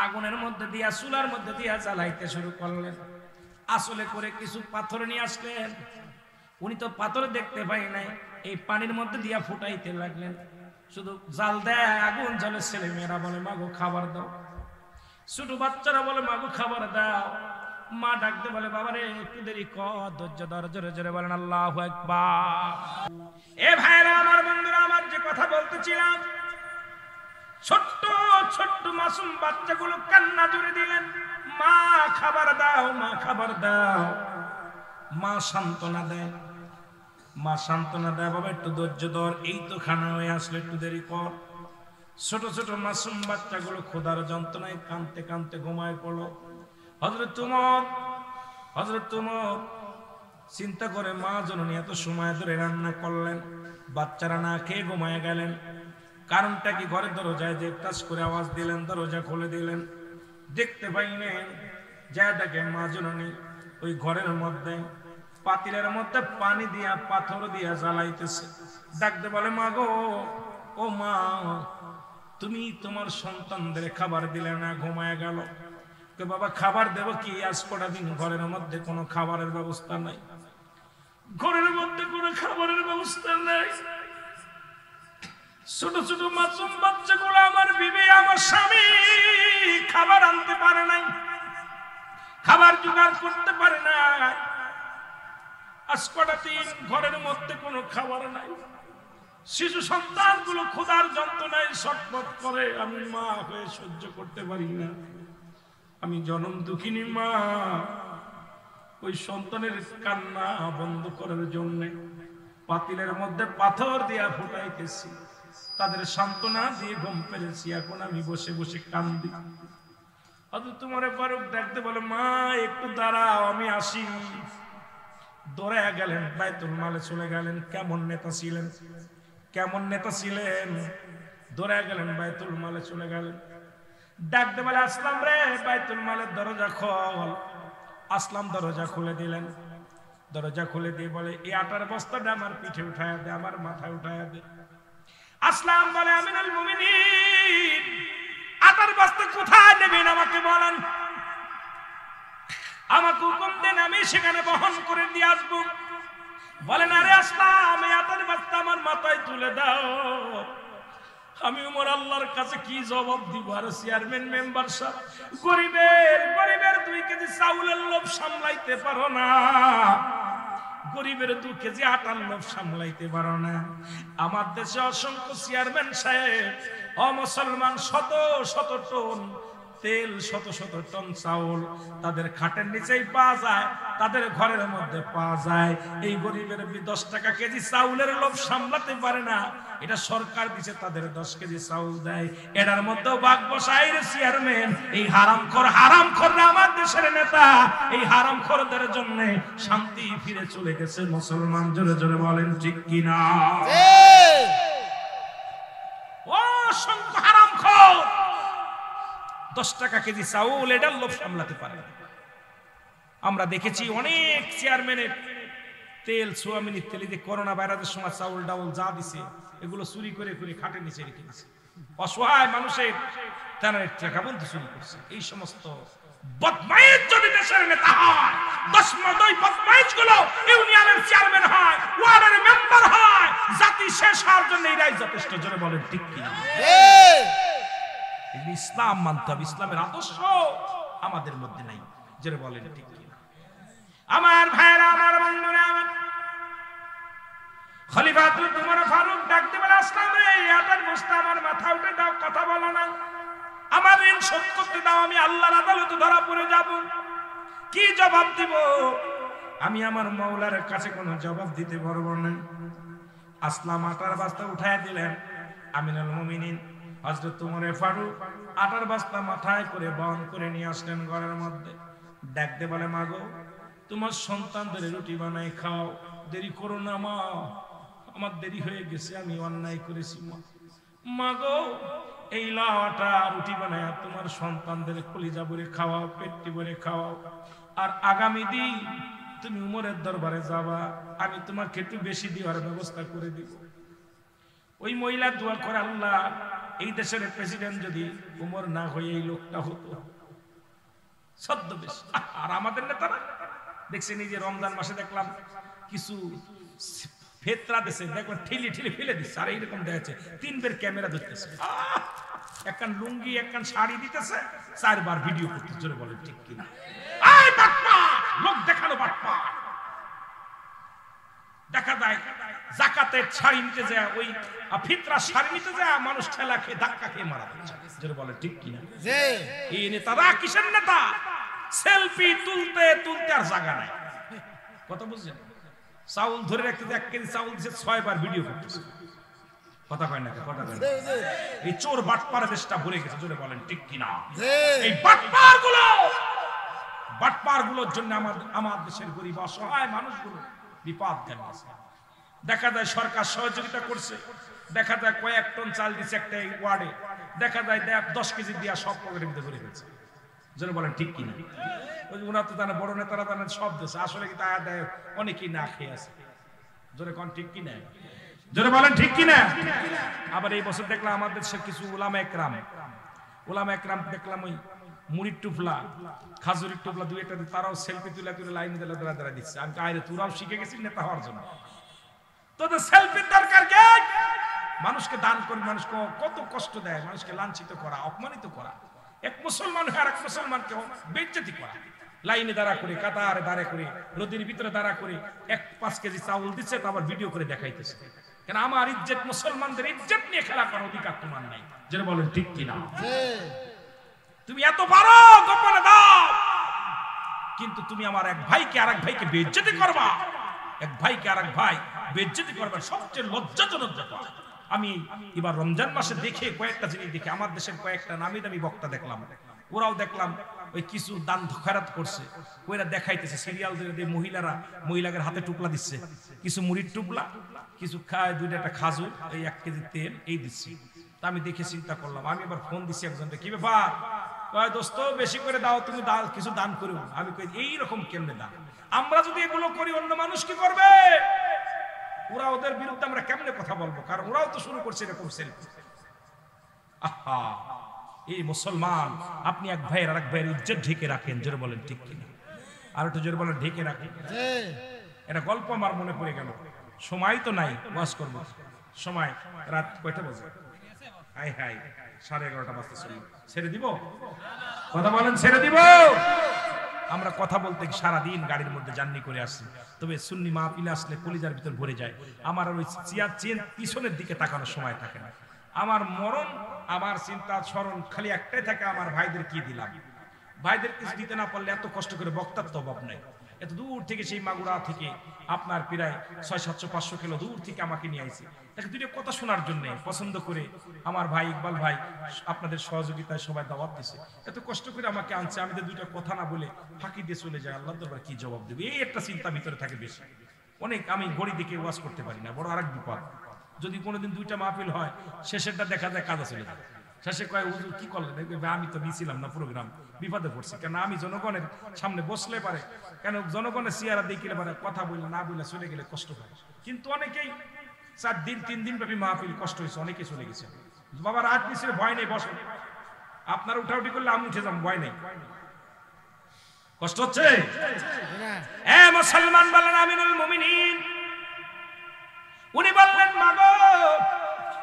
আগুনের মধ্যে দিয়া চুলার মধ্যে দিয়া জ্বালাইতে শুরু করলেন। আসলে করে কিছু পাথর নিয়ে আসলেন, উনি তো পাথর দেখতে পাই নাই, এই পানির মধ্যে দিয়া ফুটাইতে লাগলেন। শুধু জাল দেয়, আগুন জ্বলে। ছেলে মেয়েরা বলে মাগো খাবার দাও, ছোট বাচ্চারা বলে মাগো খাবার দাও। মা ডাকতে বলে বাবারে একটু দেরি কর, ধৈর্য ধর। জোরে জোরে বলেন আল্লাহু আকবার। এ ভাইরা আমার, বন্ধুরা আমার, যে কথা বলতেছিলাম, ছোট্ট ছোট্ট মাসুম বাচ্চাগুলো কান্না জুড়ে দিলেন, মা খাবার দাও, মা খাবার দাও। মা সান্ত্বনা দেয়, মা সান্ত্বনা দেয়, বাবা একটু ধৈর্য ধর, এই তো খানা হয়ে আসলে, একটু দেরি কর। ছোট ছোট মাসুম বাচ্চাগুলো ক্ষুধার যন্ত্রণায় কাঁদতে কাঁদতে ঘুমায় পড়লো। হযরত উমর চিন্তা করে, মা জননী এত সময় ধরে রান্না করলেন, বাচ্চারা না খেয়ে ঘুমায় গেলেন, কারণটা কি? ঘরের দরজায় যে টাচ করে আওয়াজ দিলেন, দরজা খুলে দিলেন, দেখতে পাইলেন যা দেখে মা জননী ওই ঘরের মধ্যে পাতিলের মধ্যে পানি দিয়া পাথর দিয়া জ্বালাইতেছে। ডাকতে বলে মা গো, ও মা, তুমি তোমার সন্তানদের খাবার দিলে না, ঘুমায় গেল। বাবা খাবার দেব কি? আজ কটা দিন ঘরের মধ্যে কোনো খাবারের ব্যবস্থা নাই, ঘরের মধ্যে কোনো খাবারের ব্যবস্থা নাই। ছোট ছোট মাসুম বাচ্চাগুলো, আমার বিবি, আমার স্বামী খাবার আনতে পারে নাই, খাবার জোগাড় করতে পারে না। আজ কটা দিন ঘরের মধ্যে কোনো খাবার নাই। শিশু সন্তানগুলো ক্ষুধার যন্ত্রণায় ছটফট করে। আমি মা হয়ে সহ্য করতে পারি না, আমি জনম দুঃখিনী মা। ওই সন্তানের কান্না বন্ধ করার জন্য পাতিলের মধ্যে পাথর দিয়া ফুটাইতেছি, তাদের সান্ত্বনা দিয়ে ঘুম পেরেছি। এখন আমি বসে বসে কান্দি। হযরত উমর ফারুক ডাকতে বলে মা একটু দাঁড়াও, আমি আসি। দৌড়ায়া গেলেন, বাইতুল মালে চলে গেলেন। কেমন নেতা ছিলেন, কেমন নেতা ছিলেন! দৌড়ায়া গেলেন, বাইতুল মালে চলে গেলেন। ডাকতে বলে আসলাম রে, বাইতুল মালের দরজা খোল। আসলাম দরজা খুলে দিলেন। দরজা খুলে দিয়ে বলে এই আটার বস্তাটা আমার পিঠে উঠায়া দে, আমার মাথায় উঠায়া দে। আসলাম বলে আমিনুল মুমিনিন, আটার বস্তা কোথায় নেবেন আমাকে বলেন, আমাকে হুকুম দেন, আমি সেখানে বহন করে দিয়ে আসবো। বলেন আরে আসলাম, এই আটার বস্তা আমার মাথায় তুলে দাও। আমি উমর আল্লাহর কাছে কি জবাব দিব? আর চেয়ারম্যান মেম্বার সাহেব, গরিবের 2 কেজি চাউলের লোভ সামলাইতে পারো না, গরিবের 2 কেজি আটার লোভ সামলাইতে পারো না। আমার দেশে অসংখ্য চেয়ারম্যান সাহেব, অমুসলমান, শত শত টন তেল, শত শত টন চাউল তাদের খাটের নিচেই পাওয়া যায়, তাদের ঘরের মধ্যে পাওয়া যায়। এই গরিবের 10 টাকা কেজি চাউলের লোভ সামলাতে পারে না, এটা সরকার দিছে, তাদের 10 কেজি চাউল দেয়। এটার মধ্যে বাঘ বসাই চেয়ারম্যান। এই হারামখোররা আমার দেশের নেতা। এই হারামখোরদের জন্য শান্তি ফিরে চলে গেছে। মুসলমান জোরে জোরে বলেন ঠিক কিনা? ও অসংখ্য হারামখোর 10 টাকা কেজি চাউল এটার লোভ সামলাতে পারে না। আমরা দেখেছি অনেক চেয়ারম্যানের তেল, সোয়াবিনের তেল, যে করোনা ভাইরাসের সময় চাউল ডাউল যা দিছে এগুলো চুরি করে করে খাটের নিচে রেখে দিছে। অসহায় মানুষের তারা টাকা বন্ধু চুরি করছে। এই সমস্ত বদমাইশ যদি দেশের নেতা হয়, 10 বদমাইশ গুলো ইউনিয়নের চেয়ারম্যান হয়, ওয়ার্ডের মেম্বার হয়, জাতি শেষ হওয়ার জন্য এরাই যথেষ্ট। জোরে বলেন ঠিক কিনা? ইসলাম মানতে হবে, ইসলামের আদর্শ আমাদের মধ্যে নাই। জোরে বলেন ঠিক কিনা? আমার ভাইরা, আমার বন্ধুরা, আমার খলিফাতুল উমর ফারুক ডাকতে বলে আসলাম রে, আটার বস্তা আমার মাথা উঠে দাও, কথা বলো না, আমার ঋণ শোধ করতে দাও, আমি আল্লাহর আদালতে ধরা পড়ে যাব। কি জবাব দিব? আমি আমার মাওলার কাছে কোনো জবাব দিতে পারবো না। আসলাম আটার বস্তা উঠায় দিলেন। আমিনুল মুমিনিন হযরত উমর ফারুক আটার বস্তা মাথায় করে বহন করে নিয়ে আসলেন ঘরের মধ্যে। ডাকতে বলে মাগো, তোমার সন্তানদের রুটি বানাই খাও, দেরি করো না মা, আমার দেরি হয়ে গেছে, আমি অন্যায় করেছি মা। মাগো, এই লাও আটা, রুটি বানায় তোমার সন্তানদের কলিজা ভরে খাওয়াও, পেটটি ভরে খাওয়াও। আর আগামী দিন তুমি উমরের দরবারে যাবা, আমি তোমাকে একটু বেশি দেওয়ার ব্যবস্থা করে দিব। ওই মহিলা দোয়া করে, আল্লাহ, এই দেশের প্রেসিডেন্ট যদি উমর না হয়ে এই লোকটা হতো ছদ্মবেশ। আর আমাদের নেতারা দেখছেন, এই যে রমজান মাসে দেখলাম কিছু ফেতরা দেশে দেখবেন ঠেলে ঠেলে ফেলে দিচ্ছে, আর এইরকম দেখছে 3 বের ক্যামেরা ধরতেছে, একখান লুঙ্গি একখান শাড়ি দিতেছে, 4 বার ভিডিও করতে, জোরে বলে ঠিক কিনা? এই বাটপা, লোক দেখানো বাটপা। দেখা যায় যাকাতের শাড়ি নিতে যায়, ওই ফিতরা শাড়ি নিতে যায়, মানুষ ঠেলা খেয়ে ধাক্কা খেয়ে মারা যাচ্ছে, জোরে বলে ঠিক কিনা? এই নেতারা কিসের নেতা? সেলফি তুলতে তুলতে আর জায়গা নাই, কথা বুঝছেন? চাউল ধরে রাখতে 1 কেজি চাউল দিচ্ছে, 6 বার ভিডিও করতেছে, কথা কয় না, কথা কয় না। এই চোর বাটপার দেশটা ভরে গেছে, জোরে বলেন ঠিক কিনা? এই বাটপার গুলোর জন্য আমার দেশের গরিব অসহায় মানুষগুলো বিপদ গেছে। দেখা যায় সরকার সহযোগিতা করছে, দেখা যায় কয়েক টন চাল দিচ্ছে একটা ওয়ার্ডে, দেখা যায় 10 কেজি দিয়া সব পকেটের মধ্যে ভরে ফেলছে, জোরে বলেন ঠিক কিনা? ওনার তো জানে বড় নেতারা জানেন সব দেশে, আসলে কি তা দেয় অনেকেই না খেয়ে আছে, জোরে কোন ঠিক কিনা? জোরে বলেন ঠিক কিনা? আবার এই বছর দেখলাম আমাদের দেশের কিছু উলামা একরাম দেখলাম ওই মুড়ির টুপলা খাজুরির টুপলা 2-1টা তারাও সেলফি তুলে তুলে লাইন দিলে দাঁড়া দিচ্ছে। আমি আরে তোরাও শিখে গেছিস নেতা হওয়ার জন্য, তোদের সেলফির দরকার কে? মানুষকে দান করে মানুষকে কত কষ্ট দেয়, মানুষকে লাঞ্ছিত করা, অপমানিত করা, এক মুসলমান আর এক মুসলমানকে বেইজ্জতি করা, লাইনে দাঁড়া করে কাতারে দাঁড়া করে নদীর ভিতরে দাঁড়া করে 1-5 কেজি চাউল দিচ্ছে, তো আবার ভিডিও করে দেখাইতেছে। কেন? আমার ইজ্জত, মুসলমানদের ইজ্জত নিয়ে খেলা করার অধিকার তোমার নাই, যেটা বলেন ঠিক কিনা? তুমি এত পারো গোপনে দাও, কিন্তু তুমি আমার এক ভাইকে আরেক ভাইকে বেইজ্জতি করবা, এক ভাইকে আরেক ভাই বেইজ্জতি করবা, সবচেয়ে লজ্জাজনক ব্যাপার। আমি এবার রমজান মাসে দেখে কয়েকটা জিনিস দেখে আমার দেশের কয়েকটা নামি দামি বক্তা দেখলাম, ওরাও দেখলাম ওই কিছু দান খয়রাত করছে, ওইরা দেখাইতেছে সিরিয়াল দিয়ে মহিলাদের হাতে টুকলা দিচ্ছে, কিছু মুড়ির টুকলা, কিছু খায় 2টা খাজুর, এই 1 কেজি তেল এই দিচ্ছে। তা আমি দেখে চিন্তা করলাম, আমি এবার ফোন দিচ্ছি একজনকে, কি ব্যাপার? কয় দোস্ত বেশি করে দাও, তুমি কিছু দান করো। আমি কই এইরকম কেমনে দান? আমরা যদি এগুলো করি অন্য মানুষ কি করবে? ওরা ওদের বিরুদ্ধে আমরা কেমনে কথা বলবো? কারণ ওরাও তো শুরু করছে এরকম সেলফি। আহা, এই মুসলমান, আপনি এক ভাইয়ের আরেক ভাইয়ের ইজ্জত ঢেকে রাখেন, জোরে বলেন ঠিক কিনা? আর একটু জোরে বলেন ঢেকে রাখেন। এটা গল্প আমার মনে পড়ে গেল, সময় তো নাই ওয়াজ করবো, সময় রাত কয়টা বাজে? হাই 11:30 বাজতে চলল, ছেড়ে দিব? কথা বলেন ছেড়ে দিব? আমরা কথা বলতে সারাদিন গাড়ির মধ্যে জার্নি করে আসছি, তবে সুন্নি মাহফিলে আসলে কলিজার ভিতর ভরে যায়। আমার ওই চেন পিছনের দিকে তাকানোর সময় থাকে না। আমার মরণ, আমার চিন্তা স্মরণ খালি একটাই থাকে, আমার ভাইদের কি দিলাম। ভাইদের কিছু দিতে না পারলে এত কষ্ট করে বক্তার তো অভাব নাই, এত দূর থেকে সেই মাগুরা থেকে আপনার প্রায় 600-700-500 কিলো দূর থেকে আমাকে নিয়ে আইছে, তাকে 2টা কথা শোনার জন্য পছন্দ করে আমার ভাই ইকবাল ভাই আপনাদের সহযোগিতায় সবাই দাওয়াত দিছে, এত কষ্ট করে আমাকে আনছে, আমি তো 2টা কথা না বলে ফাঁকি দিয়ে চলে যাই, আল্লাহর দরবারে কি জবাব দেব? এই একটা চিন্তা ভিতরে থাকে বেশি। অনেক আমি ঘড়ি দেখে ওয়াজ করতে পারি না, বড় আরেক বিপদ। যদি কোনোদিন 2টা মাহফিল হয়, শেষেরটা দেখা যায় কাজা চলে যায়, শেষে কয় হুজুর কি করলেন? আমি তো নিয়েছিলাম না প্রোগ্রাম, বিপদে পড়ছি। কেন? আমি জনগণের সামনে বসলে পারে, কেন জনগণের চেহারা দেখিলে পারে, কথা বললে না বললে চলে গেলে কষ্ট হয়। কিন্তু অনেকেই 4 দিন 3 দিন ব্যাপী মাহফিল কষ্ট হয়েছে, অনেকে চলে গেছে। বাবা রাত নিচে ভয় নেই, বসো, আপনার উঠাউঠি করলে আমি উঠে যাবো, ভয় নেই। কষ্ট হচ্ছে? মুসলমান বলেন আমিনুল মুমিনিন, উনি বললেন মাগো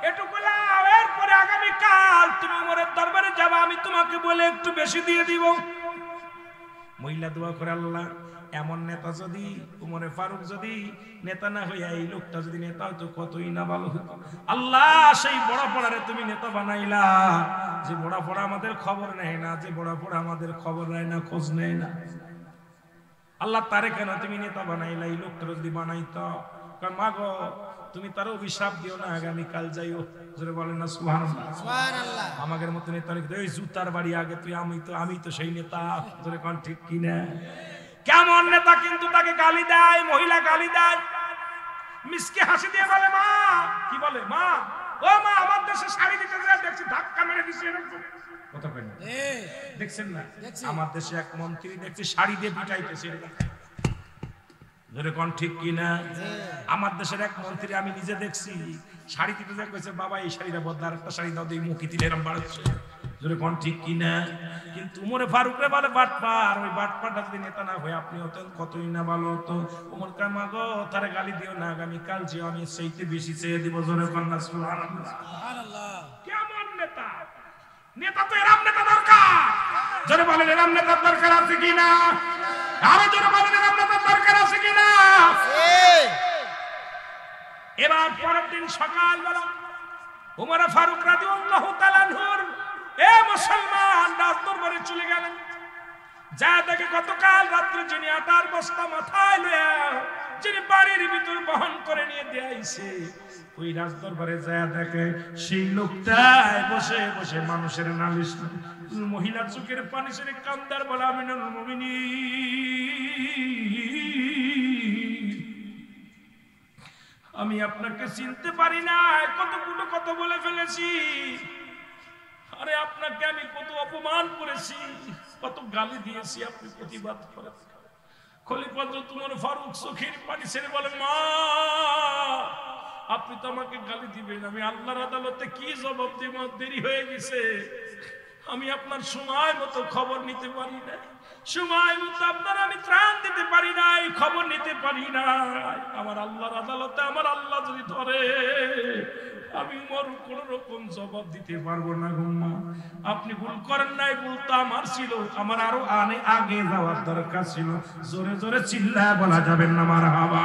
এটুকু লাও, এরপরে আগামীকাল তুমি উমরের দরবারে যাবা, আমি তোমাকে বলে একটু বেশি দিয়ে দিব। মহিলা দোয়া করে, আল্লাহ এমন নেতা যদি, উমরে ফারুক যদি নেতা না হইয়া এই লোকটা যদি নেতা হতো কতই না ভালো হতো। আল্লাহ সেই বড় পড়ারে তুমি নেতা বানাইলা, যে বড় পড়া আমাদের খবর নেয় না, যে বড় পড়া আমাদের খবর নেয় না, খোঁজ নেয় না, আল্লাহ তারে কেন তুমি নেতা বানাইলা? এই লোকটা যদি বানাইতো, মা গো তুমি তার অভিশাপ দিও না, আগামীকাল যাইও, জোরে বলেন না সুবহানাল্লাহ। সুবহানাল্লাহ। আমাদের মত নেতা এই জুতার বাড়ি আগে তুই, আমি তো সেই নেতা, জোরে কোন ঠিক কি না? কেমন নেতা কিন্তু তাকে গালি দেয়, মহিলা গালি দেয়, মিসকে হাসি দিয়ে বলে মা, কি বলে মা, ও মা আমার দেশে শাড়ি দিতে যায় দেখছি ধাক্কা মেরে দিছে এরকম কথা কই না? দেখছেন না আমার দেশে এক মন্ত্রী দেখছি শাড়ি দিয়ে পিটাইতেছে এরকম, জোরে কোন ঠিক কি না? আমার দেশের এক মন্ত্রী আমি নিজে দেখছি শাড়ি দিতে যায় কইছে বাবা এই শাড়িটা বদলা, আরেকটা শাড়ি দাও, এই মুখি দিলে এরকম বাড়াচ্ছে, জোরে কোন ঠিক কিনা? কিন্তু উমরে ফারুক রে বলে বাটপার, ওই বাটপারটা যদি নেতা না হয়ে আপনি হতেন কতই না ভালো হতো। উমর কামা গো তারে গালি দিও না, আগামী কাল যে আমি সেইতে বেশি চেয়ে দিব। জোরে কন্যা সুবহানাল্লাহ। সুবহানাল্লাহ। কেমন নেতা? নেতা তো এরম নেতা দরকার। জোরে বলেন এরম নেতা দরকার আছে কিনা? আরো জোরে বলেন এরম নেতা দরকার আছে কিনা? এবার পরের দিন সকালবেলা উমর ফারুক রাদিয়াল্লাহু তাআলা আনহুর এ মুসলমান রাজদরবারে চলে গেলেন। যা দেখে গতকাল রাত্রে যিনি আটার বস্তা মাথায় লয়ে যিনি বাড়ির ভিতর বহন করে নিয়ে দিয়েছে, ওই রাজদরবারে যা দেখে সেই লোকটাই বসে বসে মানুষের নালিশ, মহিলা চোখের পানি ছেড়ে কান্দার বলে আমিনুল মুমিনিন, আমি আপনাকে চিনতে পারি না, কতগুলো কথা বলে ফেলেছি। আরে আপনাকে আমি কত অপমান করেছি, কত গালি দিয়েছি, আপনি প্রতিবাদ করেন। খলিফা তোমার ফারুক চোখের পানি ছেড়ে বলে, মা আপনি তো আমাকে গালি দিবেন, আমি আল্লাহর আদালতে কি জবাব দেব? দেরি হয়ে গেছে, আমি আপনার সময় মতো খবর নিতে পারি না, সময় মতো আপনার আমি ত্রাণ দিতে পারি নাই, খবর নিতে পারি নাই। আমার আল্লাহর আদালতে আমার আল্লাহ যদি ধরে আমি মর কোন রকম জবাব দিতে পারবো না। গুম্মা আপনি ভুল করেন নাই, ভুল তো আমার ছিল, আমার আরো আগে যাওয়ার দরকার ছিল। জোরে জোরে চিল্লায় বলা যাবেন না মারহাবা।